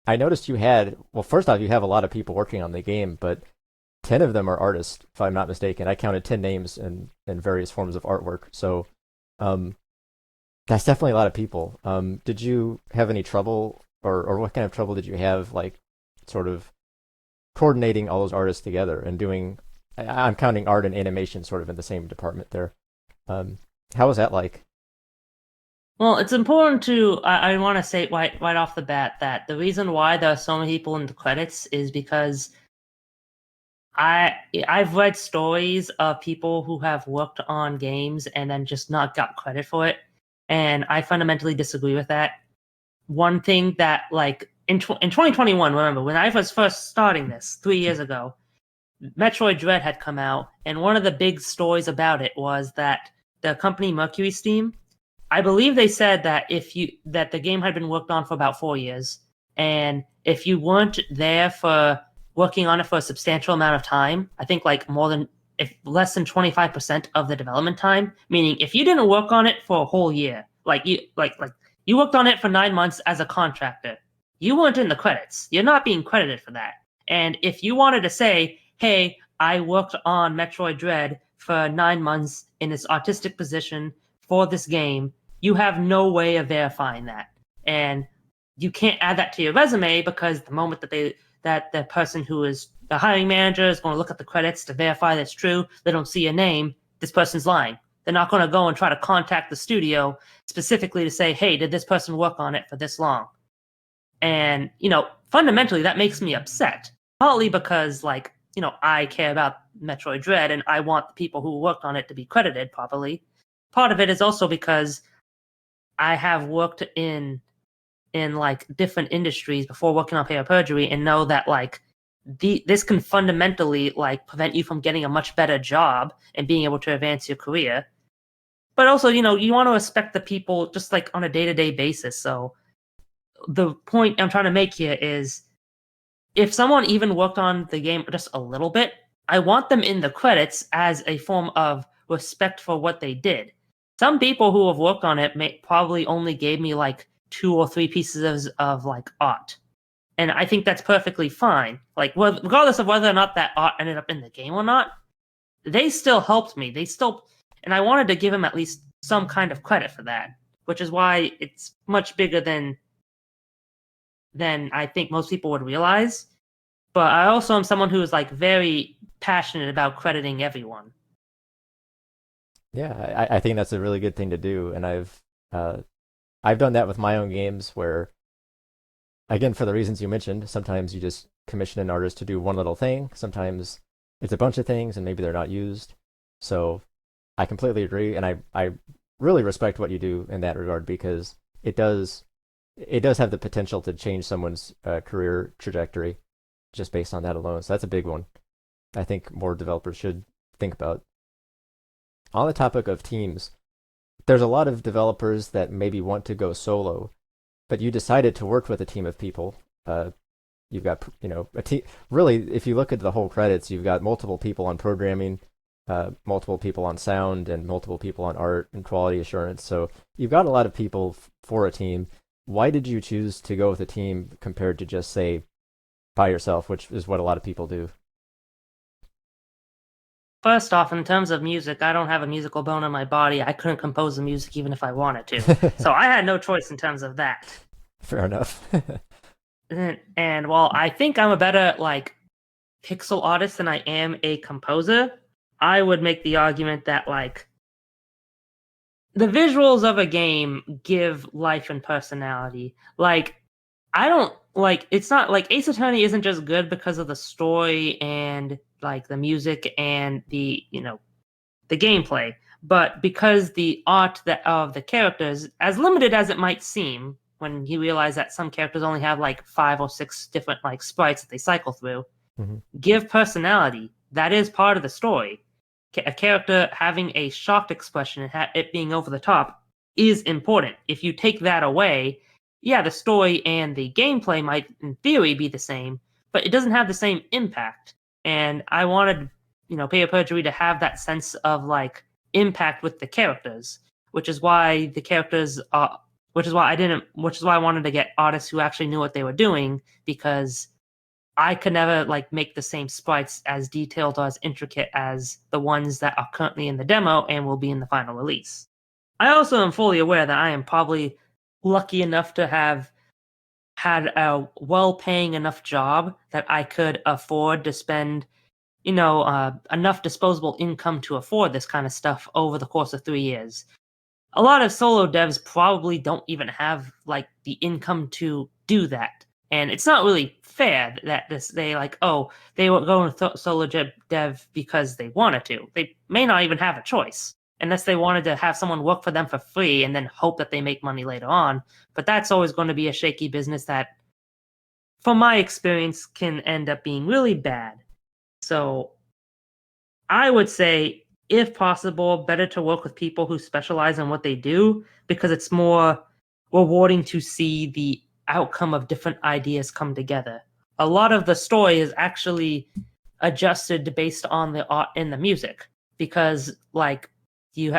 I noticed first off, you have a lot of people working on the game, but 10 of them are artists, if I'm not mistaken. I counted 10 names in various forms of artwork. So that's definitely a lot of people. Did you have any trouble, or what kind of trouble did you have, like, sort of coordinating all those artists together and doing, I'm counting art and animation sort of in the same department there. How was that like? Well, it's important to, I want to say right off the bat that the reason why there are so many people in the credits is because I've read stories of people who have worked on games and then just not got credit for it, and I fundamentally disagree with that. One thing that, like, in 2021, remember, when I was first starting this 3 years ago, Metroid Dread had come out, and one of the big stories about it was that the company Mercury Steam, I believe they said that that the game had been worked on for about 4 years, and if you weren't there for working on it for a substantial amount of time, I think like less than 25% of the development time, meaning if you didn't work on it for a whole year, you worked on it for 9 months as a contractor, you weren't in the credits. You're not being credited for that. And if you wanted to say, hey, I worked on Metroid Dread for 9 months in this artistic position for this game, you have no way of verifying that. And you can't add that to your resume, because the moment that the person who is the hiring manager is going to look at the credits to verify that's true, they don't see a name, this person's lying. They're not going to go and try to contact the studio specifically to say, hey, did this person work on it for this long? And, fundamentally, that makes me upset. Partly because, I care about Metroid Dread and I want the people who worked on it to be credited properly. Part of it is also because I have worked in different industries before working on Paper Perjury, and know that this can fundamentally prevent you from getting a much better job and being able to advance your career. But also, you want to respect the people just on a day-to-day basis. So the point I'm trying to make here is, if someone even worked on the game just a little bit, I want them in the credits as a form of respect for what they did. Some people who have worked on it probably only gave me 2 or 3 pieces of art. And I think that's perfectly fine. Regardless of whether or not that art ended up in the game or not, they still helped me. And I wanted to give them at least some kind of credit for that, which is why it's much bigger than I think most people would realize. But I also am someone who is very passionate about crediting everyone. Yeah, I think that's a really good thing to do, and I've done that with my own games where, again, for the reasons you mentioned, sometimes you just commission an artist to do one little thing. Sometimes it's a bunch of things and maybe they're not used. So I completely agree, and I really respect what you do in that regard, because it does have the potential to change someone's career trajectory just based on that alone. So that's a big one I think more developers should think about. On the topic of teams, there's a lot of developers that maybe want to go solo, but you decided to work with a team of people. You've got, a team. Really, if you look at the whole credits, you've got multiple people on programming, multiple people on sound, and multiple people on art and quality assurance. So you've got a lot of people for a team. Why did you choose to go with a team compared to just, say, by yourself, which is what a lot of people do? First off, in terms of music, I don't have a musical bone in my body. I couldn't compose the music even if I wanted to. So I had no choice in terms of that. Fair enough. And while I think I'm a better pixel artist than I am a composer, I would make the argument that like the visuals of a game give life and personality. Like I don't like it's not like Ace Attorney isn't just good because of the story and like the music and the, the gameplay, but because the art of the characters, as limited as it might seem when you realize that some characters only have like 5 or 6 different like sprites that they cycle through, give personality. That is part of the story. A character having a shocked expression and it being over the top is important. If you take that away, yeah, the story and the gameplay might, in theory, be the same, but it doesn't have the same impact. And I wanted, Paper Perjury to have that sense of like impact with the characters, which is why the characters are, which is why I wanted to get artists who actually knew what they were doing, because I could never like make the same sprites as detailed or as intricate as the ones that are currently in the demo and will be in the final release. I also am fully aware that I am probably lucky enough to have had a well-paying enough job that I could afford to spend, enough disposable income to afford this kind of stuff over the course of 3 years. A lot of solo devs probably don't even have like the income to do that. And it's not really fair that they like, oh, they were going solo dev because they wanted to. They may not even have a choice unless they wanted to have someone work for them for free and then hope that they make money later on. But that's always going to be a shaky business that, from my experience, can end up being really bad. So I would say, if possible, better to work with people who specialize in what they do, because it's more rewarding to see the outcome of different ideas come together. A lot of the story is actually adjusted based on the art and the music, because like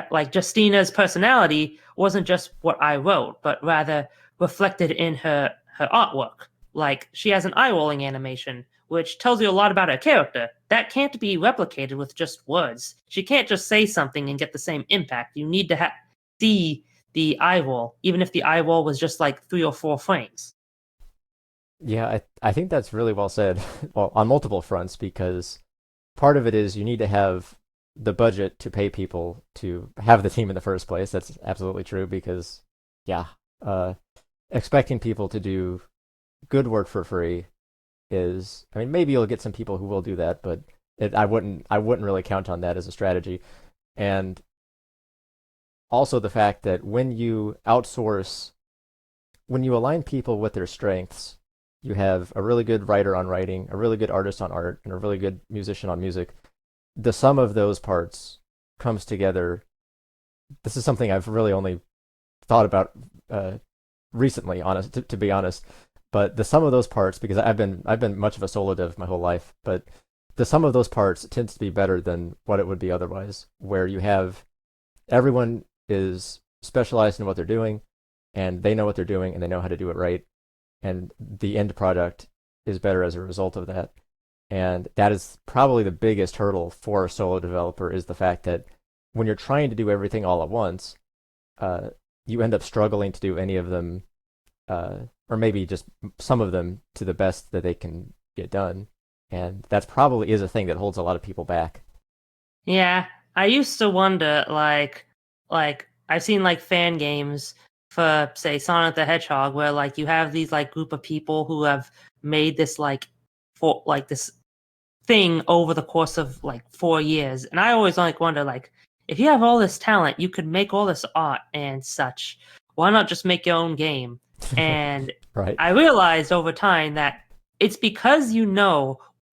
like Justina's personality wasn't just what I wrote, but rather reflected in her artwork. Like she has an eye rolling animation, which tells you a lot about her character. That can't be replicated with just words. She can't just say something and get the same impact. You need to see the eye roll, even if the eye roll was just like 3 or 4 frames. Yeah, I think that's really well said. Well, on multiple fronts, because part of it is you need to have the budget to pay people to have the team in the first place. That's absolutely true because, yeah, expecting people to do good work for free is, I mean, maybe you'll get some people who will do that, but I wouldn't really count on that as a strategy. And also the fact that when you outsource, when you align people with their strengths, you have a really good writer on writing, a really good artist on art, and a really good musician on music. The sum of those parts comes together. This is something I've really only thought about recently, to be honest. But the sum of those parts, because I've been much of a solo dev my whole life, but the sum of those parts tends to be better than what it would be otherwise, where you have everyone is specialized in what they're doing, and they know what they're doing, and they know how to do it right, and the end product is better as a result of that. And that is probably the biggest hurdle for a solo developer, is the fact that when you're trying to do everything all at once, you end up struggling to do any of them, or maybe just some of them to the best that they can get done. And that's probably is a thing that holds a lot of people back. Yeah, I used to wonder, like I've seen like fan games for, say, Sonic the Hedgehog, where like you have these like group of people who have made this like for like this thing over the course of like 4 years, and I always like wonder, like, if you have all this talent, you could make all this art and such. Why not just make your own game? And Right. I realized over time that it's because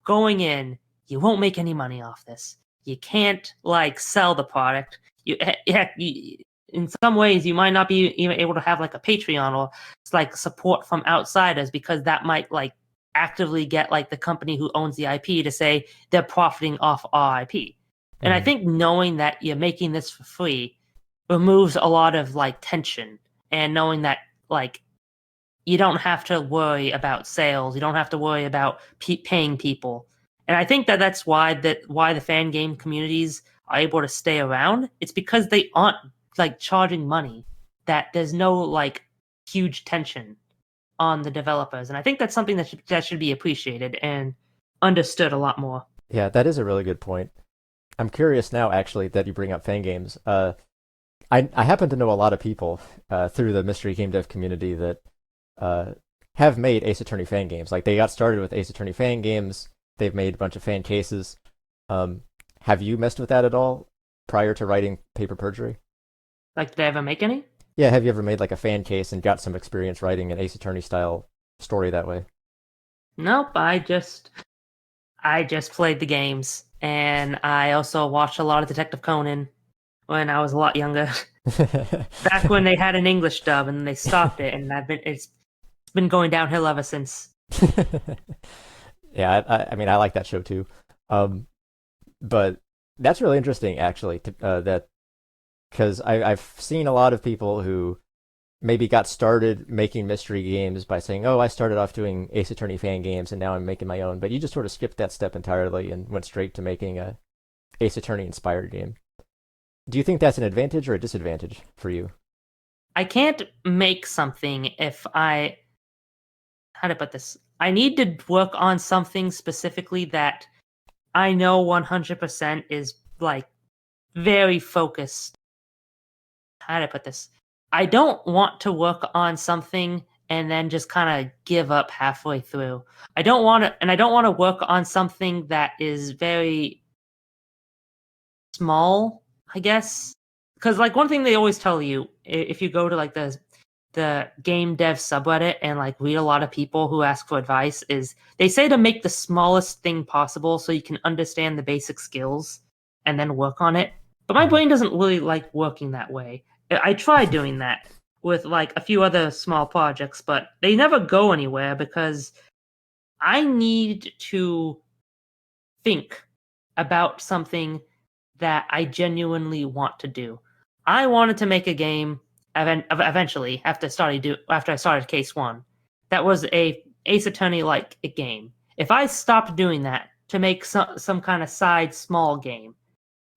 going in, you won't make any money off this. You can't like sell the product. In some ways, you might not be even able to have like a Patreon or like support from outsiders, because that might like actively get like the company who owns the IP to say they're profiting off our IP. And I think knowing that you're making this for free removes a lot of like tension, and knowing that like you don't have to worry about sales, you don't have to worry about paying people. And I think that that's why the fan game communities are able to stay around. It's because they aren't like charging money, that there's no like huge tension on the developers. And I think that's something that should be appreciated. And understood a lot more. Yeah, that is a really good point. I'm curious now, actually, that you bring up fan games. I happen to know a lot of people through the Mystery Gamedev community that have made Ace Attorney fan games. Like they got started with Ace Attorney fan games. They've made a bunch of fan cases. Have you messed with that at all prior to writing Paper Perjury? Like, did I ever make any? Yeah, have you ever made like a fan case and got some experience writing an Ace Attorney style story that way? Nope. I just played the games, and I also watched a lot of Detective Conan when I was a lot younger. Back when they had an English dub, and they stopped it, and it's been going downhill ever since. Yeah, I mean, I like that show too. But that's really interesting, actually, that because I've seen a lot of people who maybe got started making mystery games by saying, "Oh, I started off doing Ace Attorney fan games, and now I'm making my own." But you just sort of skipped that step entirely and went straight to making a Ace Attorney inspired game. Do you think that's an advantage or a disadvantage for you? I can't make something if I... How to put this? I need to work on something specifically that I know 100% is like very focused. How to put this? I don't want to work on something and then just kind of give up halfway through. I don't want to, and I don't want to work on something that is very small, I guess. Because like one thing they always tell you, if you go to like the game dev subreddit and like read a lot of people who ask for advice, is they say to make the smallest thing possible so you can understand the basic skills and then work on it. But my brain doesn't really like working that way. I tried doing that with like a few other small projects, but they never go anywhere because I need to think about something that I genuinely want to do. I wanted to make a game eventually after I started Case 1 that was a Ace Attorney like a game. If I stopped doing that to make some kind of side small game,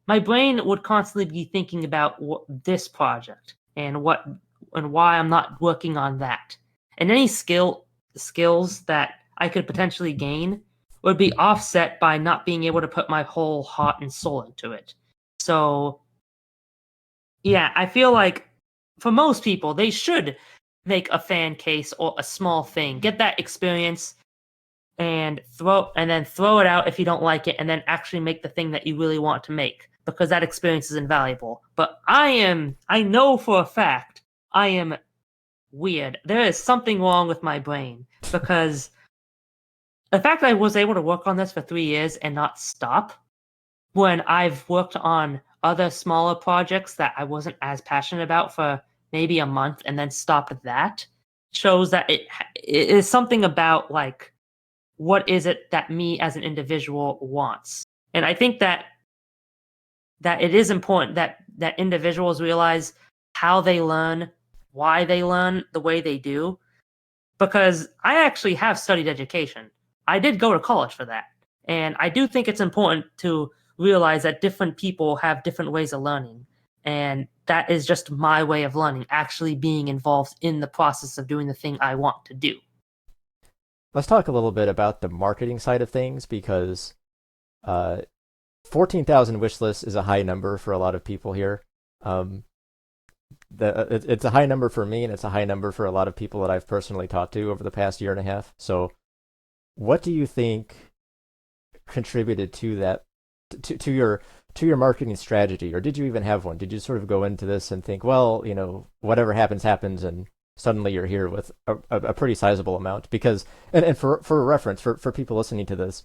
my brain would constantly be thinking about this project and why I'm not working on that. And any skills that I could potentially gain would be offset by not being able to put my whole heart and soul into it. So, yeah, I feel like for most people, they should make a fan case or a small thing, get that experience, and then throw it out if you don't like it, and then actually make the thing that you really want to make because that experience is invaluable. But I know for a fact I am weird. There is something wrong with my brain because the fact that I was able to work on this for 3 years and not stop when I've worked on other smaller projects that I wasn't as passionate about for maybe a month and then stopped that shows that it is something about like what is it that me as an individual wants. And I think that it is important that individuals realize how they learn, why they learn the way they do, because I actually have studied education. I did go to college for that. And I do think it's important to realize that different people have different ways of learning. And that is just my way of learning, actually being involved in the process of doing the thing I want to do. Let's talk a little bit about the marketing side of things because 14,000 wish lists is a high number for a lot of people here. It's a high number for me, and it's a high number for a lot of people that I've personally talked to over the past year and a half. So, what do you think contributed to that, to your marketing strategy, or did you even have one? Did you sort of go into this and think, well, whatever happens, happens, and suddenly you're here with a pretty sizable amount? Because, and for a reference, for people listening to this,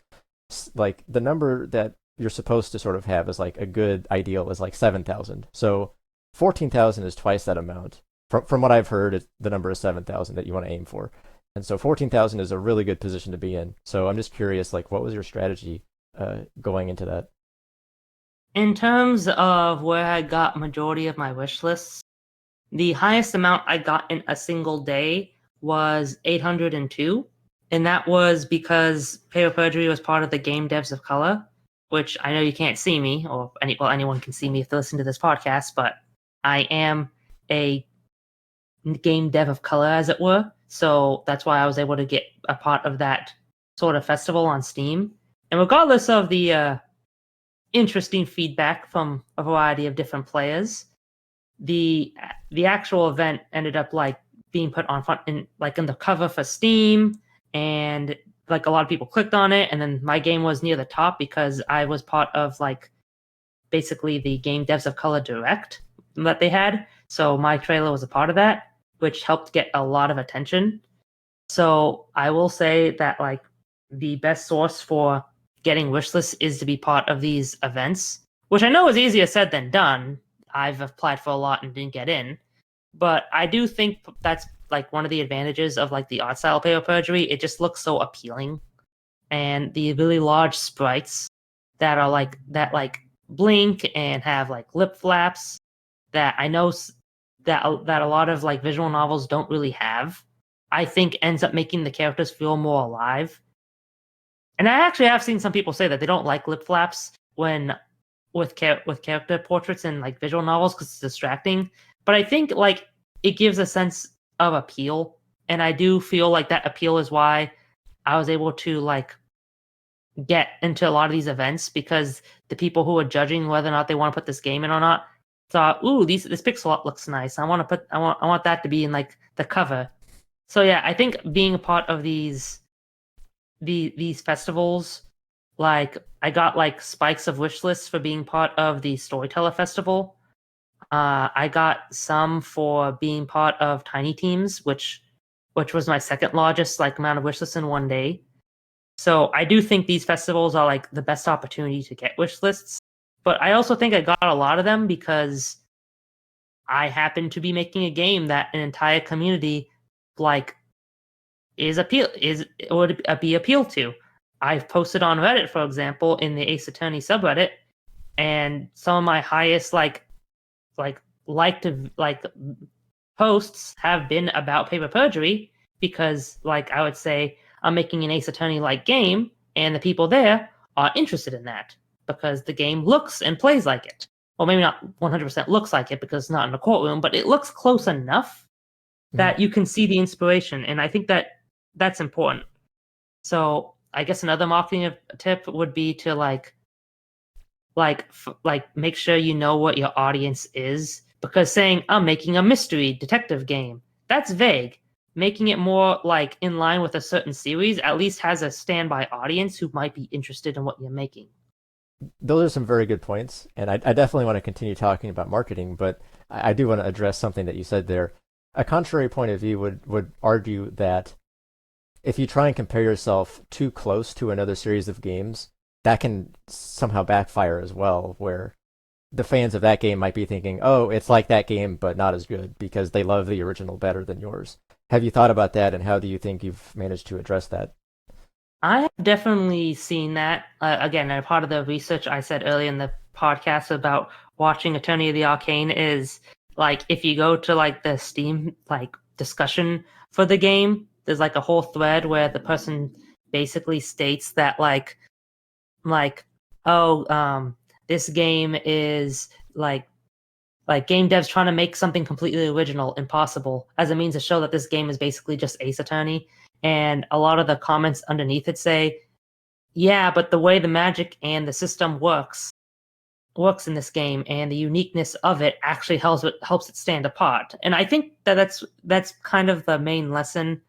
like the number that you're supposed to sort of have is like a good ideal is like 7,000. So 14,000 is twice that amount. From what I've heard, the number is 7,000 that you want to aim for. And so 14,000 is a really good position to be in. So I'm just curious, like, what was your strategy going into that? In terms of where I got majority of my wish lists, the highest amount I got in a single day was 802. And that was because Paper Perjury was part of the Game Devs of Color, which I know you can't see me, or anyone can see me if they listen to this podcast, but I am a game dev of color, as it were. So that's why I was able to get a part of that sort of festival on Steam. And regardless of the interesting feedback from a variety of different players, the actual event ended up like being put on front in the cover for Steam, and like a lot of people clicked on it, and then my game was near the top because I was part of like basically the Game Devs of Color Direct that they had. So my trailer was a part of that, which helped get a lot of attention. So I will say that like the best source for getting wishlists is to be part of these events, which I know is easier said than done. I've applied for a lot and didn't get in, but I do think that's like one of the advantages of like the art style Paper Perjury. It just looks so appealing, and the really large sprites that are like blink and have like lip flaps that I know that a lot of like visual novels don't really have, I think ends up making the characters feel more alive. And I actually have seen some people say that they don't like lip flaps when with character portraits in like visual novels because it's distracting. But I think like it gives a sense of appeal, and I do feel like that appeal is why I was able to like get into a lot of these events, because the people who are judging whether or not they want to put this game in or not thought, "Ooh, this pixel art looks nice. I want that to be in like the cover." So yeah, I think being a part of these festivals, like I got like spikes of wish lists for being part of the Storyteller Festival. I got some for being part of Tiny Teams, which was my second largest like amount of wish lists in one day. So I do think these festivals are like the best opportunity to get wish lists. But I also think I got a lot of them because I happen to be making a game that an entire community like would be appealed to. I've posted on Reddit, for example, in the Ace Attorney subreddit, and some of my highest liked posts have been about Paper Perjury, because like I would say I'm making an Ace Attorney like game, and the people there are interested in that because the game looks and plays like it. Well, maybe not 100% looks like it because it's not in a courtroom, but it looks close enough that you can see the inspiration, and I think that that's important. So I guess another marketing tip would be to make sure you know what your audience is, because saying I'm making a mystery detective game, that's vague. Making it more like in line with a certain series at least has a standby audience who might be interested in what you're making. Those are some very good points, and I definitely want to continue talking about marketing, but I do want to address something that you said there. A contrary point of view would argue that if you try and compare yourself too close to another series of games, that can somehow backfire as well, where the fans of that game might be thinking, oh, it's like that game, but not as good because they love the original better than yours. Have you thought about that, and how do you think you've managed to address that? I have definitely seen that. Again, a part of the research I said earlier in the podcast about watching Attorney of the Arcane is like if you go to like the Steam like discussion for the game, there's like a whole thread where the person basically states that this game is like game devs trying to make something completely original impossible as a means to show that this game is basically just Ace Attorney. And a lot of the comments underneath it say, yeah, but the way the magic and the system works in this game, and the uniqueness of it actually helps it stand apart. And I think that's kind of the main lesson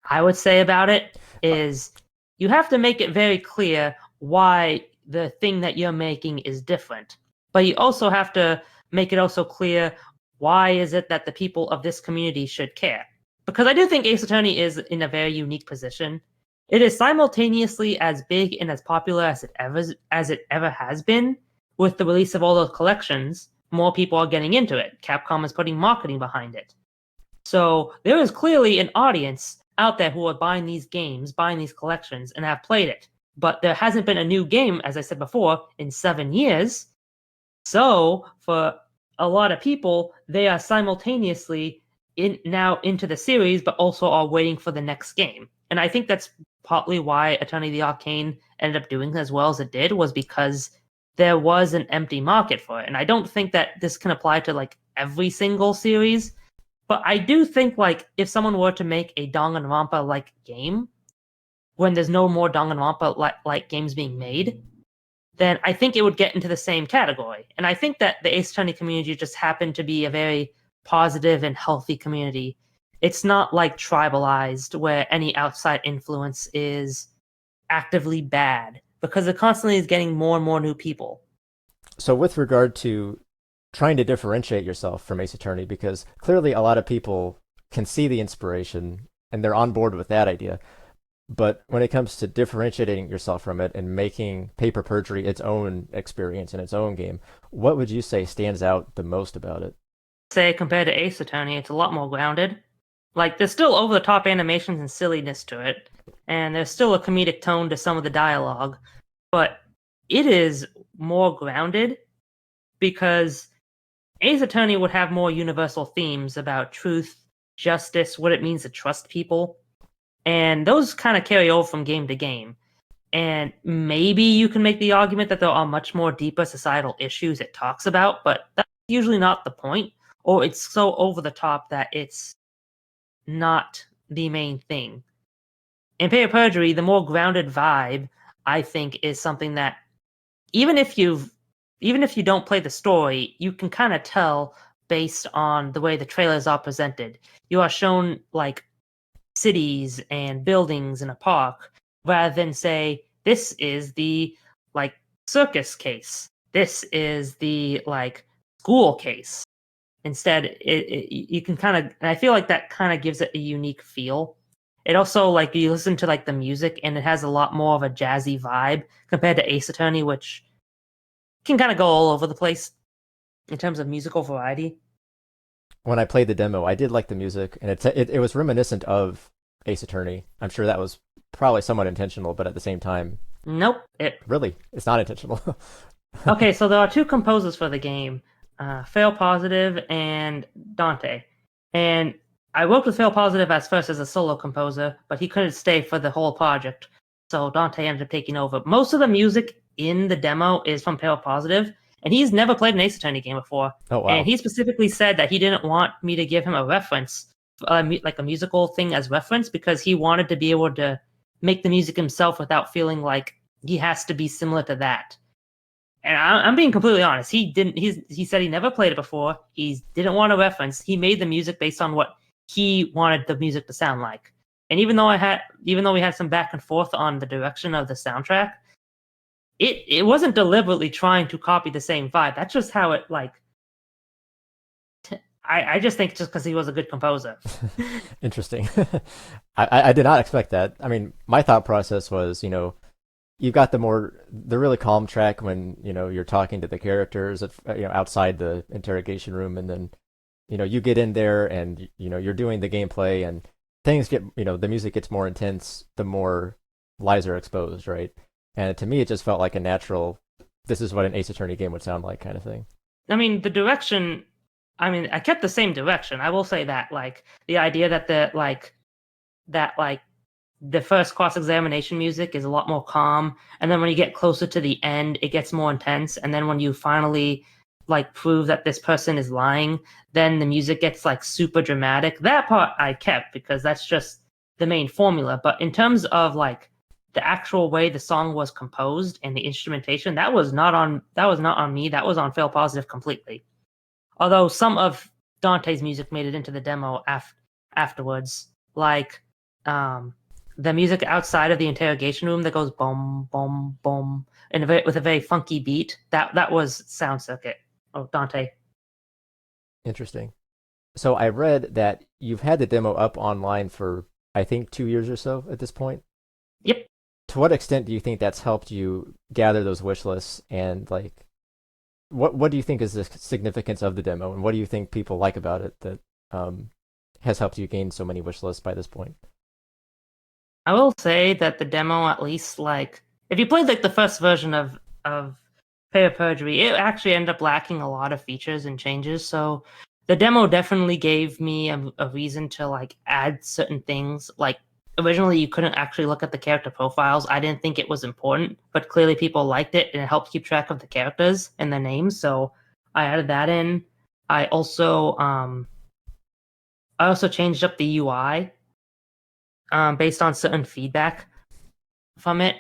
I would say about it, is you have to make it very clear why the thing that you're making is different. But you also have to make it also clear why is it that the people of this community should care. Because I do think Ace Attorney is in a very unique position. It is simultaneously as big and as popular as it ever has been. With the release of all those collections, more people are getting into it. Capcom is putting marketing behind it. So there is clearly an audience out there who are buying these games, buying these collections, and have played it. But there hasn't been a new game, as I said before, in 7 years. So for a lot of people, they are simultaneously now into the series, but also are waiting for the next game. And I think that's partly why Attorney of the Arcane ended up doing as well as it did, was because there was an empty market for it. And I don't think that this can apply to like every single series, but I do think like if someone were to make a Danganronpa like game, when there's no more Danganronpa like games being made, then I think it would get into the same category. And I think that the Ace Attorney community just happened to be a very positive and healthy community. It's not like tribalized where any outside influence is actively bad, because it constantly is getting more and more new people. So with regard to trying to differentiate yourself from Ace Attorney, because clearly a lot of people can see the inspiration and they're on board with that idea. But when it comes to differentiating yourself from it and making Paper Perjury its own experience and its own game, what would you say stands out the most about it? Say, compared to Ace Attorney, it's a lot more grounded. Like, there's still over the top animations and silliness to it, and there's still a comedic tone to some of the dialogue, but it is more grounded because Ace Attorney would have more universal themes about truth, justice, what it means to trust people, and those kind of carry over from game to game. And maybe you can make the argument that there are much more deeper societal issues it talks about, but that's usually not the point, or it's so over the top that it's not the main thing. In Paper Perjury, the more grounded vibe, I think, is something that even if you don't play the story, you can kind of tell based on the way the trailers are presented. You are shown like cities and buildings in a park rather than say this is the like circus case. This is the like school case. Instead, you can kind of, and I feel like that kind of gives it a unique feel. It also, like, you listen to like the music and it has a lot more of a jazzy vibe compared to Ace Attorney, which can kind of go all over the place in terms of musical variety. When I played the demo, I did like the music, and it was reminiscent of Ace Attorney. I'm sure that was probably somewhat intentional, but at the same time, Nope. really, it's not intentional. Okay, so there are two composers for the game, Fail Positive and Dante. And I worked with Fail Positive as first as a solo composer, but he couldn't stay for the whole project, so Dante ended up taking over. Most of the music in the demo is from Fail Positive, and he's never played an Ace Attorney game before. Oh wow. And he specifically said that he didn't want me to give him a reference, like a musical thing as reference, because he wanted to be able to make the music himself without feeling like he has to be similar to that. And I'm being completely honest. He didn't. He said he never played it before. He didn't want a reference. He made the music based on what he wanted the music to sound like. And even though we had some back and forth on the direction of the soundtrack, it wasn't deliberately trying to copy the same vibe. That's just how it like. I just think just because he was a good composer. Interesting. I did not expect that. I mean, my thought process was, you've got the really calm track when you're talking to the characters outside the interrogation room, and then you get in there and you're doing the gameplay, and things get the music gets more intense the more lies are exposed, right? And to me it just felt like a natural, this is what an Ace Attorney game would sound like, kind of thing. I mean, the direction. I mean, I kept the same direction. I will say that, like, the idea that the first cross-examination music is a lot more calm, and then when you get closer to the end it gets more intense, and then when you finally like prove that this person is lying, then the music gets like super dramatic. That part I kept because that's just the main formula. But in terms of like the actual way the song was composed and the instrumentation, that was not on me. That was on Fail Positive completely. Although some of Dante's music made it into the demo afterwards, like the music outside of the interrogation room that goes boom, boom, boom, and with a very funky beat. That was Sound Circuit. Oh, Dante. Interesting. So I read that you've had the demo up online for, I think, 2 years or so at this point. Yep. To what extent do you think that's helped you gather those wish lists, and like, what do you think is the significance of the demo, and what do you think people like about it that has helped you gain so many wish lists by this point? I will say that the demo, at least, like, if you played like the first version of Paper Perjury, it actually ended up lacking a lot of features and changes. So the demo definitely gave me a reason to like add certain things. Like, originally you couldn't actually look at the character profiles. I didn't think it was important, but clearly people liked it and it helped keep track of the characters and their names. So I added that in. I also changed up the UI based on certain feedback. from it,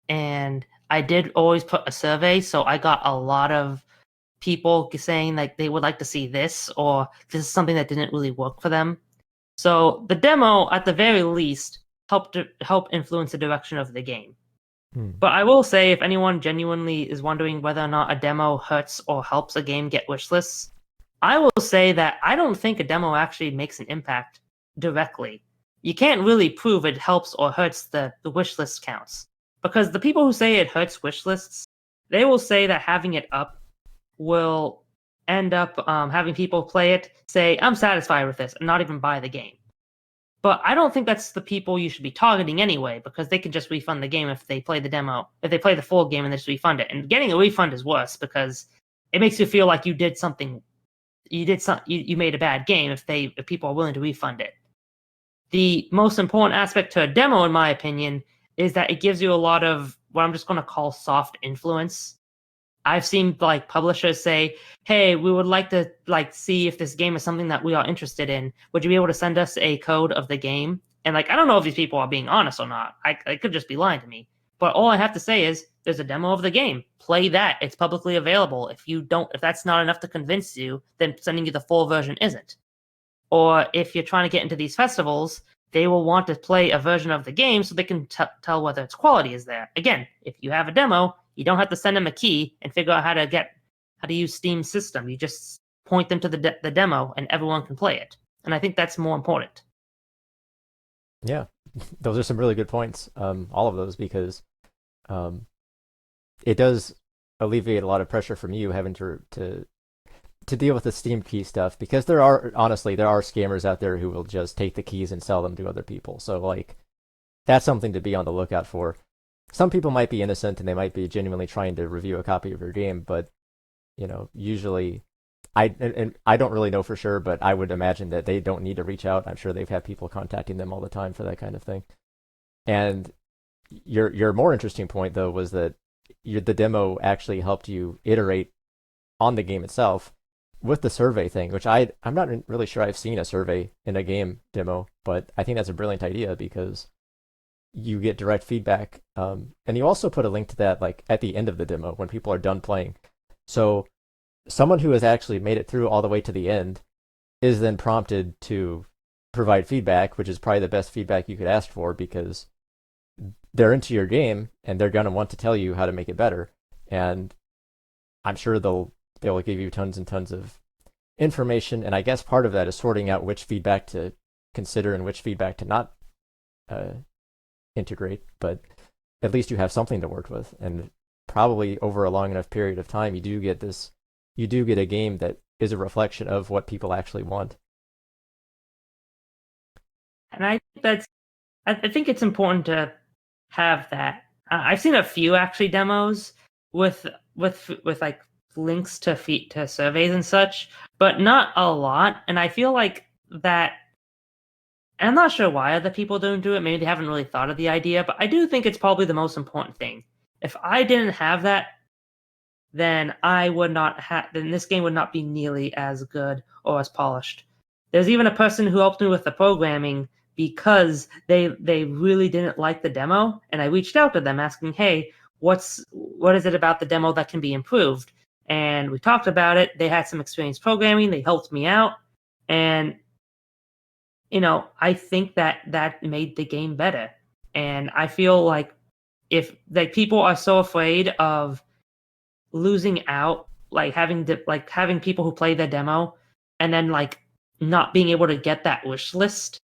and I did always put a survey, so I got a lot of people saying like they would like to see this, or this is something that didn't really work for them. So the demo, at the very least, help influence the direction of the game. But I will say, if anyone genuinely is wondering whether or not a demo hurts or helps a game get wish lists, I will say that I don't think a demo actually makes an impact directly. You can't really prove it helps or hurts the wish list counts. Because the people who say it hurts wish lists, they will say that having it up will end up having people play it, say, I'm satisfied with this, and not even buy the game. But I don't think that's the people you should be targeting anyway, because they can just refund the game if they play the demo, if they play the full game and they just refund it. And getting a refund is worse because it makes you feel like you did something, you made a bad game if people are willing to refund it. The most important aspect to a demo, in my opinion, is that it gives you a lot of what I'm just going to call soft influence. I've seen like publishers say, "Hey, we would like to see if this game is something that we are interested in. Would you be able to send us a code of the game?" And I don't know if these people are being honest or not. I could just be lying to me. But all I have to say is, there's a demo of the game. Play that. It's publicly available. If that's not enough to convince you, then sending you the full version isn't. Or if you're trying to get into these festivals, they will want to play a version of the game so they can tell whether its quality is there. Again, if you have a demo, you don't have to send them a key and figure out how to use Steam's system. You just point them to the demo and everyone can play it. And I think that's more important. Yeah, those are some really good points. All of those, because it does alleviate a lot of pressure from you having to deal with the Steam key stuff, because there are scammers out there who will just take the keys and sell them to other people. So that's something to be on the lookout for. Some people might be innocent and they might be genuinely trying to review a copy of your game, but usually I don't really know for sure, but I would imagine that they don't need to reach out. I'm sure they've had people contacting them all the time for that kind of thing. And your more interesting point though was that the demo actually helped you iterate on the game itself with the survey thing, which I'm not really sure I've seen a survey in a game demo, but I think that's a brilliant idea because you get direct feedback. And you also put a link to that at the end of the demo when people are done playing. So someone who has actually made it through all the way to the end is then prompted to provide feedback, which is probably the best feedback you could ask for, because they're into your game and they're going to want to tell you how to make it better. And I'm sure they'll give you tons and tons of information. And I guess part of that is sorting out which feedback to consider and which feedback to not integrate. But at least you have something to work with. And probably over a long enough period of time, you do get a game that is a reflection of what people actually want. And I think it's important to have that. I've seen a few actually demos with links to surveys and such, but not a lot. And I feel like that, and I'm not sure why other people don't do it. Maybe they haven't really thought of the idea, but I do think it's probably the most important thing. If I didn't have that, then then this game would not be nearly as good or as polished. There's even a person who helped me with the programming because they really didn't like the demo, and I reached out to them asking, "Hey, what is it about the demo that can be improved?" And we talked about it. They had some experience programming. They helped me out, and I think that made the game better. And I feel like if people are so afraid of losing out, having people who play the demo and then not being able to get that wish list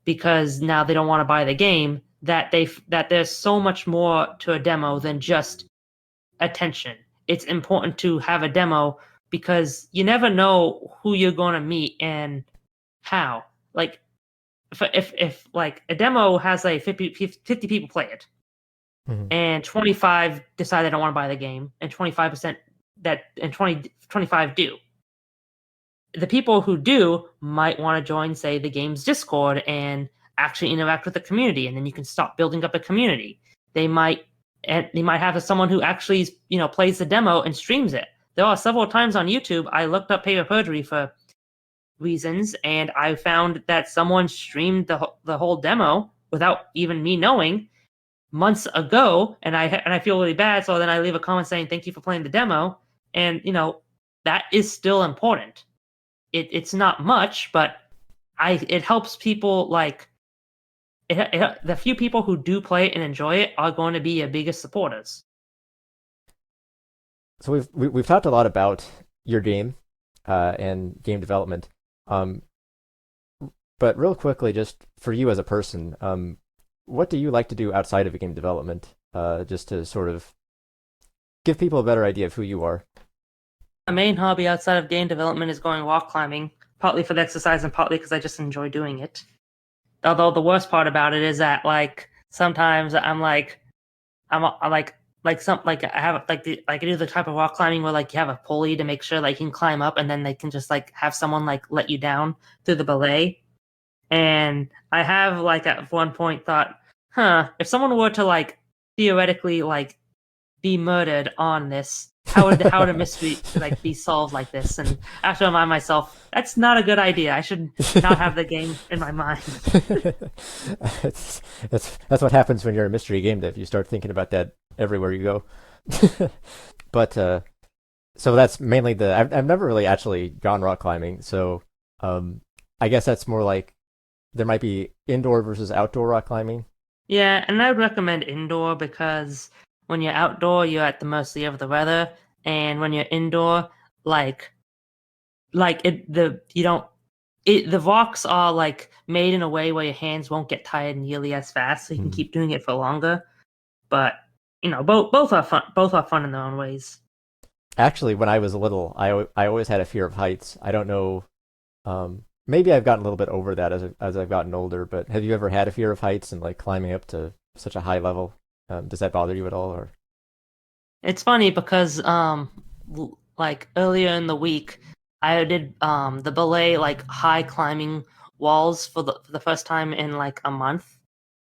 because now they don't want to buy the game, that there's so much more to a demo than just attention. It's important to have a demo because you never know who you're going to meet and how. If a demo has 50 people play it, mm-hmm. and 25 decide they don't want to buy the game, and 25% and 25 do. The people who do might want to join, say, the game's Discord and actually interact with the community, and then you can start building up a community. They might have someone who actually plays the demo and streams it. There are several times on YouTube I looked up Paper Perjury for reasons, and I found that someone streamed the whole demo without even me knowing. months ago, and I feel really bad. So then I leave a comment saying thank you for playing the demo, and that is still important. It's not much, but it helps people like the few people who do play it and enjoy it are going to be your biggest supporters. So we've talked a lot about your game and game development. But real quickly, just for you as a person, what do you like to do outside of game development, just to sort of give people a better idea of who you are? My main hobby outside of game development is going rock climbing, partly for the exercise and partly because I just enjoy doing it. Although the worst part about it is that like sometimes I'm like I have I do the type of rock climbing where like you have a pulley to make sure like you can climb up, and then they can just like have someone like let you down through the belay. And I have like at one point thought, if someone were to like theoretically like be murdered on this, how would a mystery like be solved like this? And after I remind myself, that's not a good idea. I should not have the game in my mind. That's what happens when you're a mystery game dev. You start thinking about that everywhere you go. But so that's mainly I've never really actually gone rock climbing. So I guess that's more like there might be indoor versus outdoor rock climbing. Yeah, and I would recommend indoor because when you're outdoor, you're at the mercy of the weather, and when you're indoor, the rocks are like made in a way where your hands won't get tired nearly as fast, so you can keep doing it for longer. But both are fun. Both are fun in their own ways. Actually, when I was little, I always had a fear of heights. I don't know. Maybe I've gotten a little bit over that as I've gotten older. But have you ever had a fear of heights and like climbing up to such a high level? Does that bother you at all, or? It's funny because like earlier in the week, I did the belay like high climbing walls for the first time in like a month.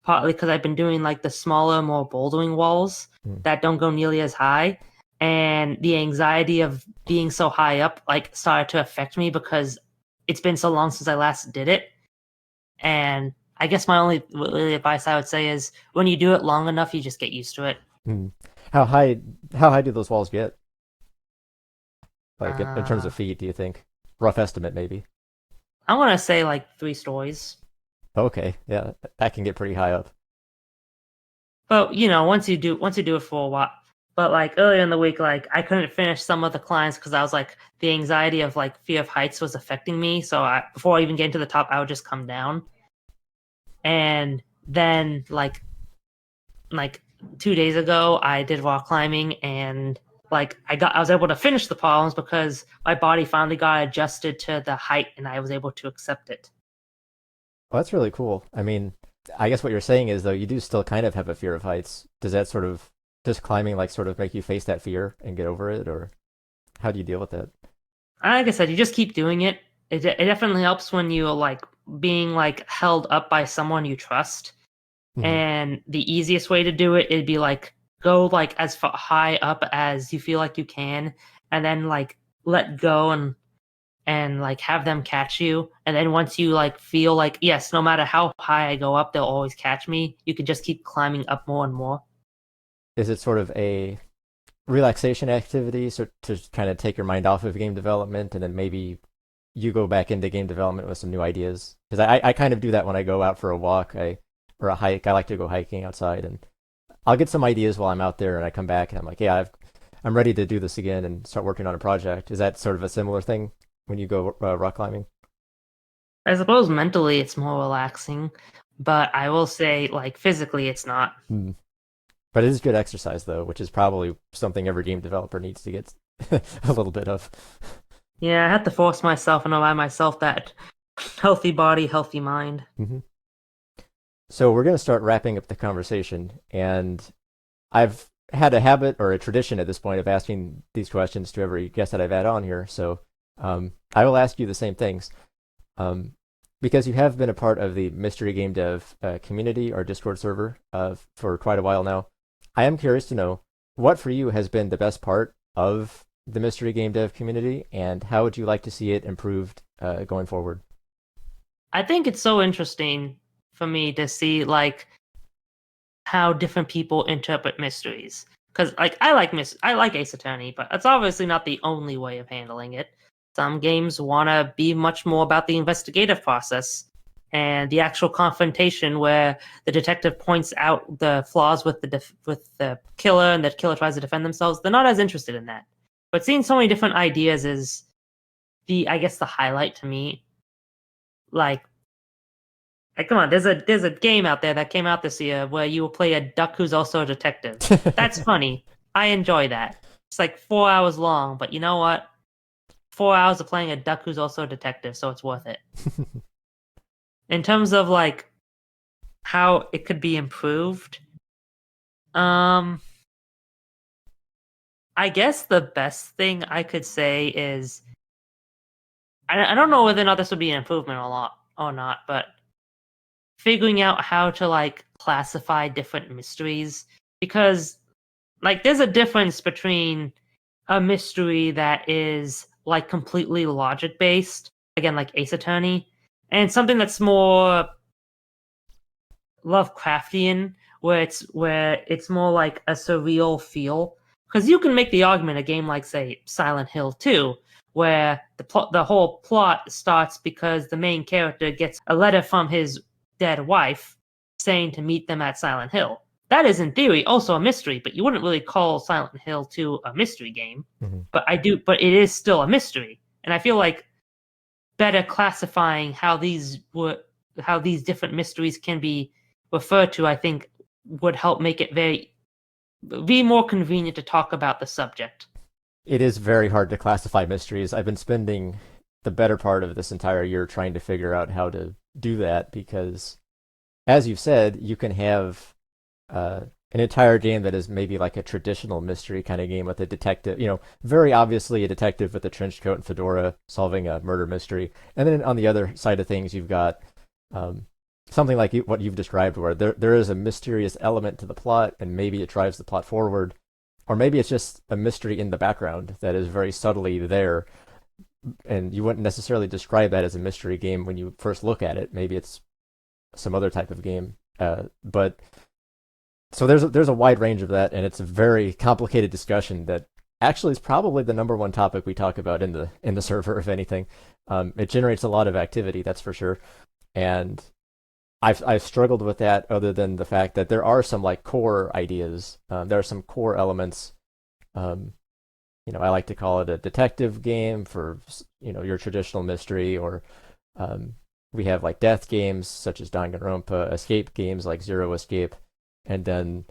Partly because I've been doing like the smaller, more bouldering walls that don't go nearly as high, and the anxiety of being so high up like started to affect me because it's been so long since I last did it. And I guess my only really advice I would say is when you do it long enough, you just get used to it. How high do those walls get? Like in terms of feet, do you think? Rough estimate, maybe. I want to say like 3 stories. Okay, yeah, that can get pretty high up. But once you do it for a while. But like earlier in the week, like I couldn't finish some of the climbs because I was like the anxiety of like fear of heights was affecting me. So before I even get to the top, I would just come down. And then like 2 days ago, I did rock climbing, and like I was able to finish the problems because my body finally got adjusted to the height, and I was able to accept it. Well, that's really cool. I mean, I guess what you're saying is though you do still kind of have a fear of heights. Does that sort of just climbing like sort of make you face that fear and get over it, or how do you deal with that? Like I said, you just keep doing it. It definitely helps when you like being like held up by someone you trust. And the easiest way to do it would be like go like as far high up as you feel like you can, and then like let go and like have them catch you. And then once you like feel like yes, no matter how high I go up, they'll always catch me, you can just keep climbing up more and more. Is it sort of a relaxation activity so to kind of take your mind off of game development, and then maybe you go back into game development with some new ideas? Because I kind of do that when I go out for a walk or a hike. I like to go hiking outside, and I'll get some ideas while I'm out there, and I come back and I'm like, yeah, I'm ready to do this again and start working on a project. Is that sort of a similar thing when you go rock climbing? I suppose mentally it's more relaxing, but I will say like physically it's not. But it is good exercise though, which is probably something every game developer needs to get a little bit of. Yeah, I had to force myself and remind myself that healthy body, healthy mind. So we're going to start wrapping up the conversation, and I've had a habit or a tradition at this point of asking these questions to every guest that I've had on here. So I will ask you the same things. Because you have been a part of the Mystery Game Dev community or Discord server for quite a while now, I am curious to know what for you has been the best part of the Mystery Game Dev community, and how would you like to see it improved going forward? I think it's so interesting for me to see like how different people interpret mysteries. Because I like Ace Attorney, but it's obviously not the only way of handling it. Some games want to be much more about the investigative process and the actual confrontation, where the detective points out the flaws with the killer, and the killer tries to defend themselves. They're not as interested in that. But seeing so many different ideas is the highlight to me. Like come on, there's a game out there that came out this year where you will play a duck who's also a detective. That's funny. I enjoy that. It's like 4 hours long, but you know what? 4 hours of playing a duck who's also a detective, so it's worth it. In terms of like how it could be improved, I guess the best thing I could say is I don't know whether or not this would be an improvement or not, but figuring out how to like classify different mysteries, because like there's a difference between a mystery that is like completely logic based, again like Ace Attorney, and something that's more Lovecraftian, where it's more like a surreal feel. Because you can make the argument a game like, say, Silent Hill 2, where the whole plot starts because the main character gets a letter from his dead wife saying to meet them at Silent Hill. That is, in theory, also a mystery, but you wouldn't really call Silent Hill 2 a mystery game. Mm-hmm. But it is still a mystery, and I feel like better classifying how these different mysteries can be referred to, I think, would help make it be more convenient to talk about the subject. It is very hard to classify mysteries. I've been spending the better part of this entire year trying to figure out how to do that, because, as you've said, you can have an entire game that is maybe like a traditional mystery kind of game with a detective, very obviously a detective with a trench coat and fedora solving a murder mystery. And then on the other side of things, you've got something like what you've described, where there is a mysterious element to the plot, and maybe it drives the plot forward, or maybe it's just a mystery in the background that is very subtly there, and you wouldn't necessarily describe that as a mystery game when you first look at it. Maybe it's some other type of game, but so there's a wide range of that, and it's a very complicated discussion that actually is probably the number one topic we talk about in the server, if anything. It generates a lot of activity, that's for sure, and I've struggled with that, other than the fact that there are some like core ideas. There are some core elements. I like to call it a detective game for your traditional mystery, or we have like death games such as Danganronpa, escape games like Zero Escape, and then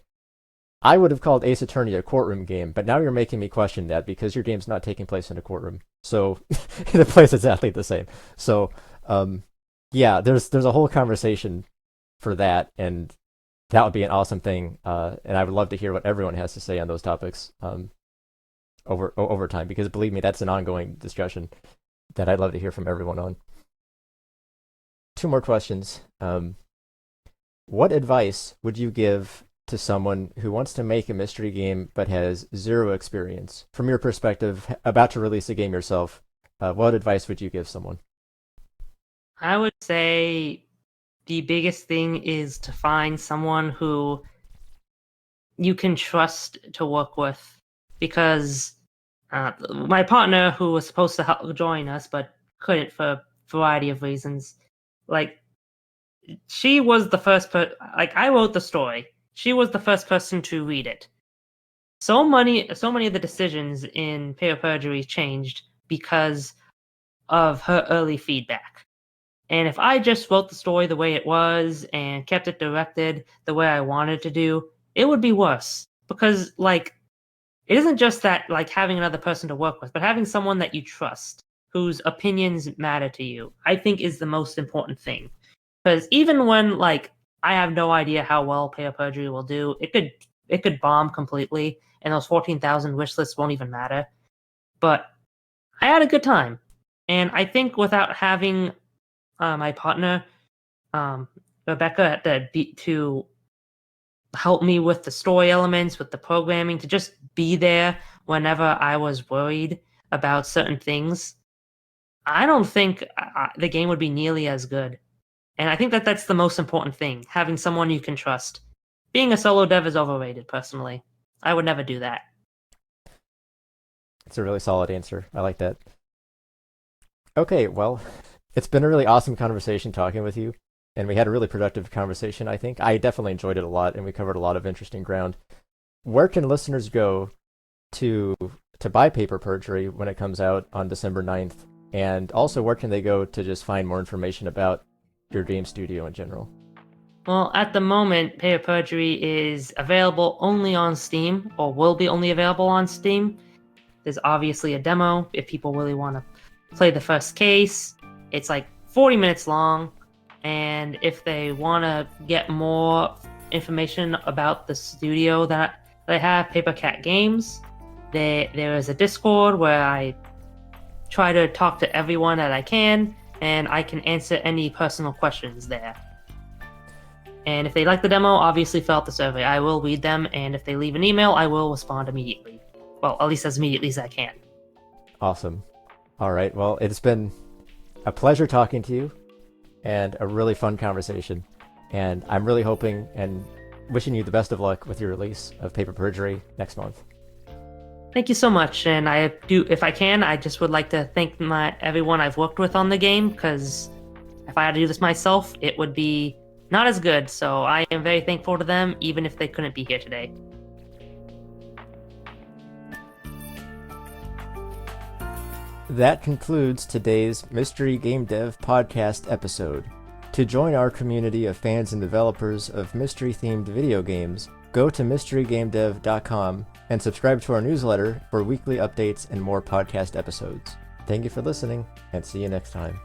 I would have called Ace Attorney a courtroom game, but now you're making me question that, because your game's not taking place in a courtroom, so the plays exactly the same. So yeah, there's a whole conversation for that, and that would be an awesome thing. And I would love to hear what everyone has to say on those topics over time, because believe me, that's an ongoing discussion that I'd love to hear from everyone on. 2 more questions. What advice would you give to someone who wants to make a mystery game but has 0 experience? From your perspective, about to release a game yourself, what advice would you give someone? I would say the biggest thing is to find someone who you can trust to work with, because my partner, who was supposed to help join us but couldn't for a variety of reasons, like she was the first I wrote the story. She was the first person to read it. So many of the decisions in Paper Perjury changed because of her early feedback. And if I just wrote the story the way it was and kept it directed the way I wanted to do, it would be worse. Because, like, it isn't just that, like, having another person to work with, but having someone that you trust, whose opinions matter to you, I think is the most important thing. Because even when, like, I have no idea how well Paper Perjury will do, it could bomb completely, and those 14,000 wish lists won't even matter. But I had a good time. And I think without having my partner, Rebecca, to help me with the story elements, with the programming, to just be there whenever I was worried about certain things, I don't think the game would be nearly as good. And I think that that's the most important thing, having someone you can trust. being a solo dev is overrated, personally. I would never do that. It's a really solid answer. I like that. Okay, well, it's been a really awesome conversation talking with you, and we had a really productive conversation, I think. I definitely enjoyed it a lot, and we covered a lot of interesting ground. Where can listeners go to buy Paper Perjury when it comes out on December 9th? And also, where can they go to just find more information about your game studio in general? Well, at the moment, Paper Perjury is available only on Steam, or will be only available on Steam. There's obviously a demo if people really want to play the first case. It's like 40 minutes long, and if they want to get more information about the studio that they have, Paper Cat Games, there is a Discord where I try to talk to everyone that I can, and I can answer any personal questions there. And if they like the demo, obviously fill out the survey. I will read them, and if they leave an email, I will respond immediately. Well, at least as immediately as I can. Awesome. All right. Well, it's been a pleasure talking to you and a really fun conversation. And I'm really hoping and wishing you the best of luck with your release of Paper Perjury next month. Thank you so much. And if I can, I just would like to thank everyone I've worked with on the game, because if I had to do this myself, it would be not as good. So I am very thankful to them, even if they couldn't be here today. That concludes today's Mystery Gamedev Podcast episode. To join our community of fans and developers of mystery-themed video games, go to mysterygamedev.com and subscribe to our newsletter for weekly updates and more podcast episodes. Thank you for listening, and see you next time.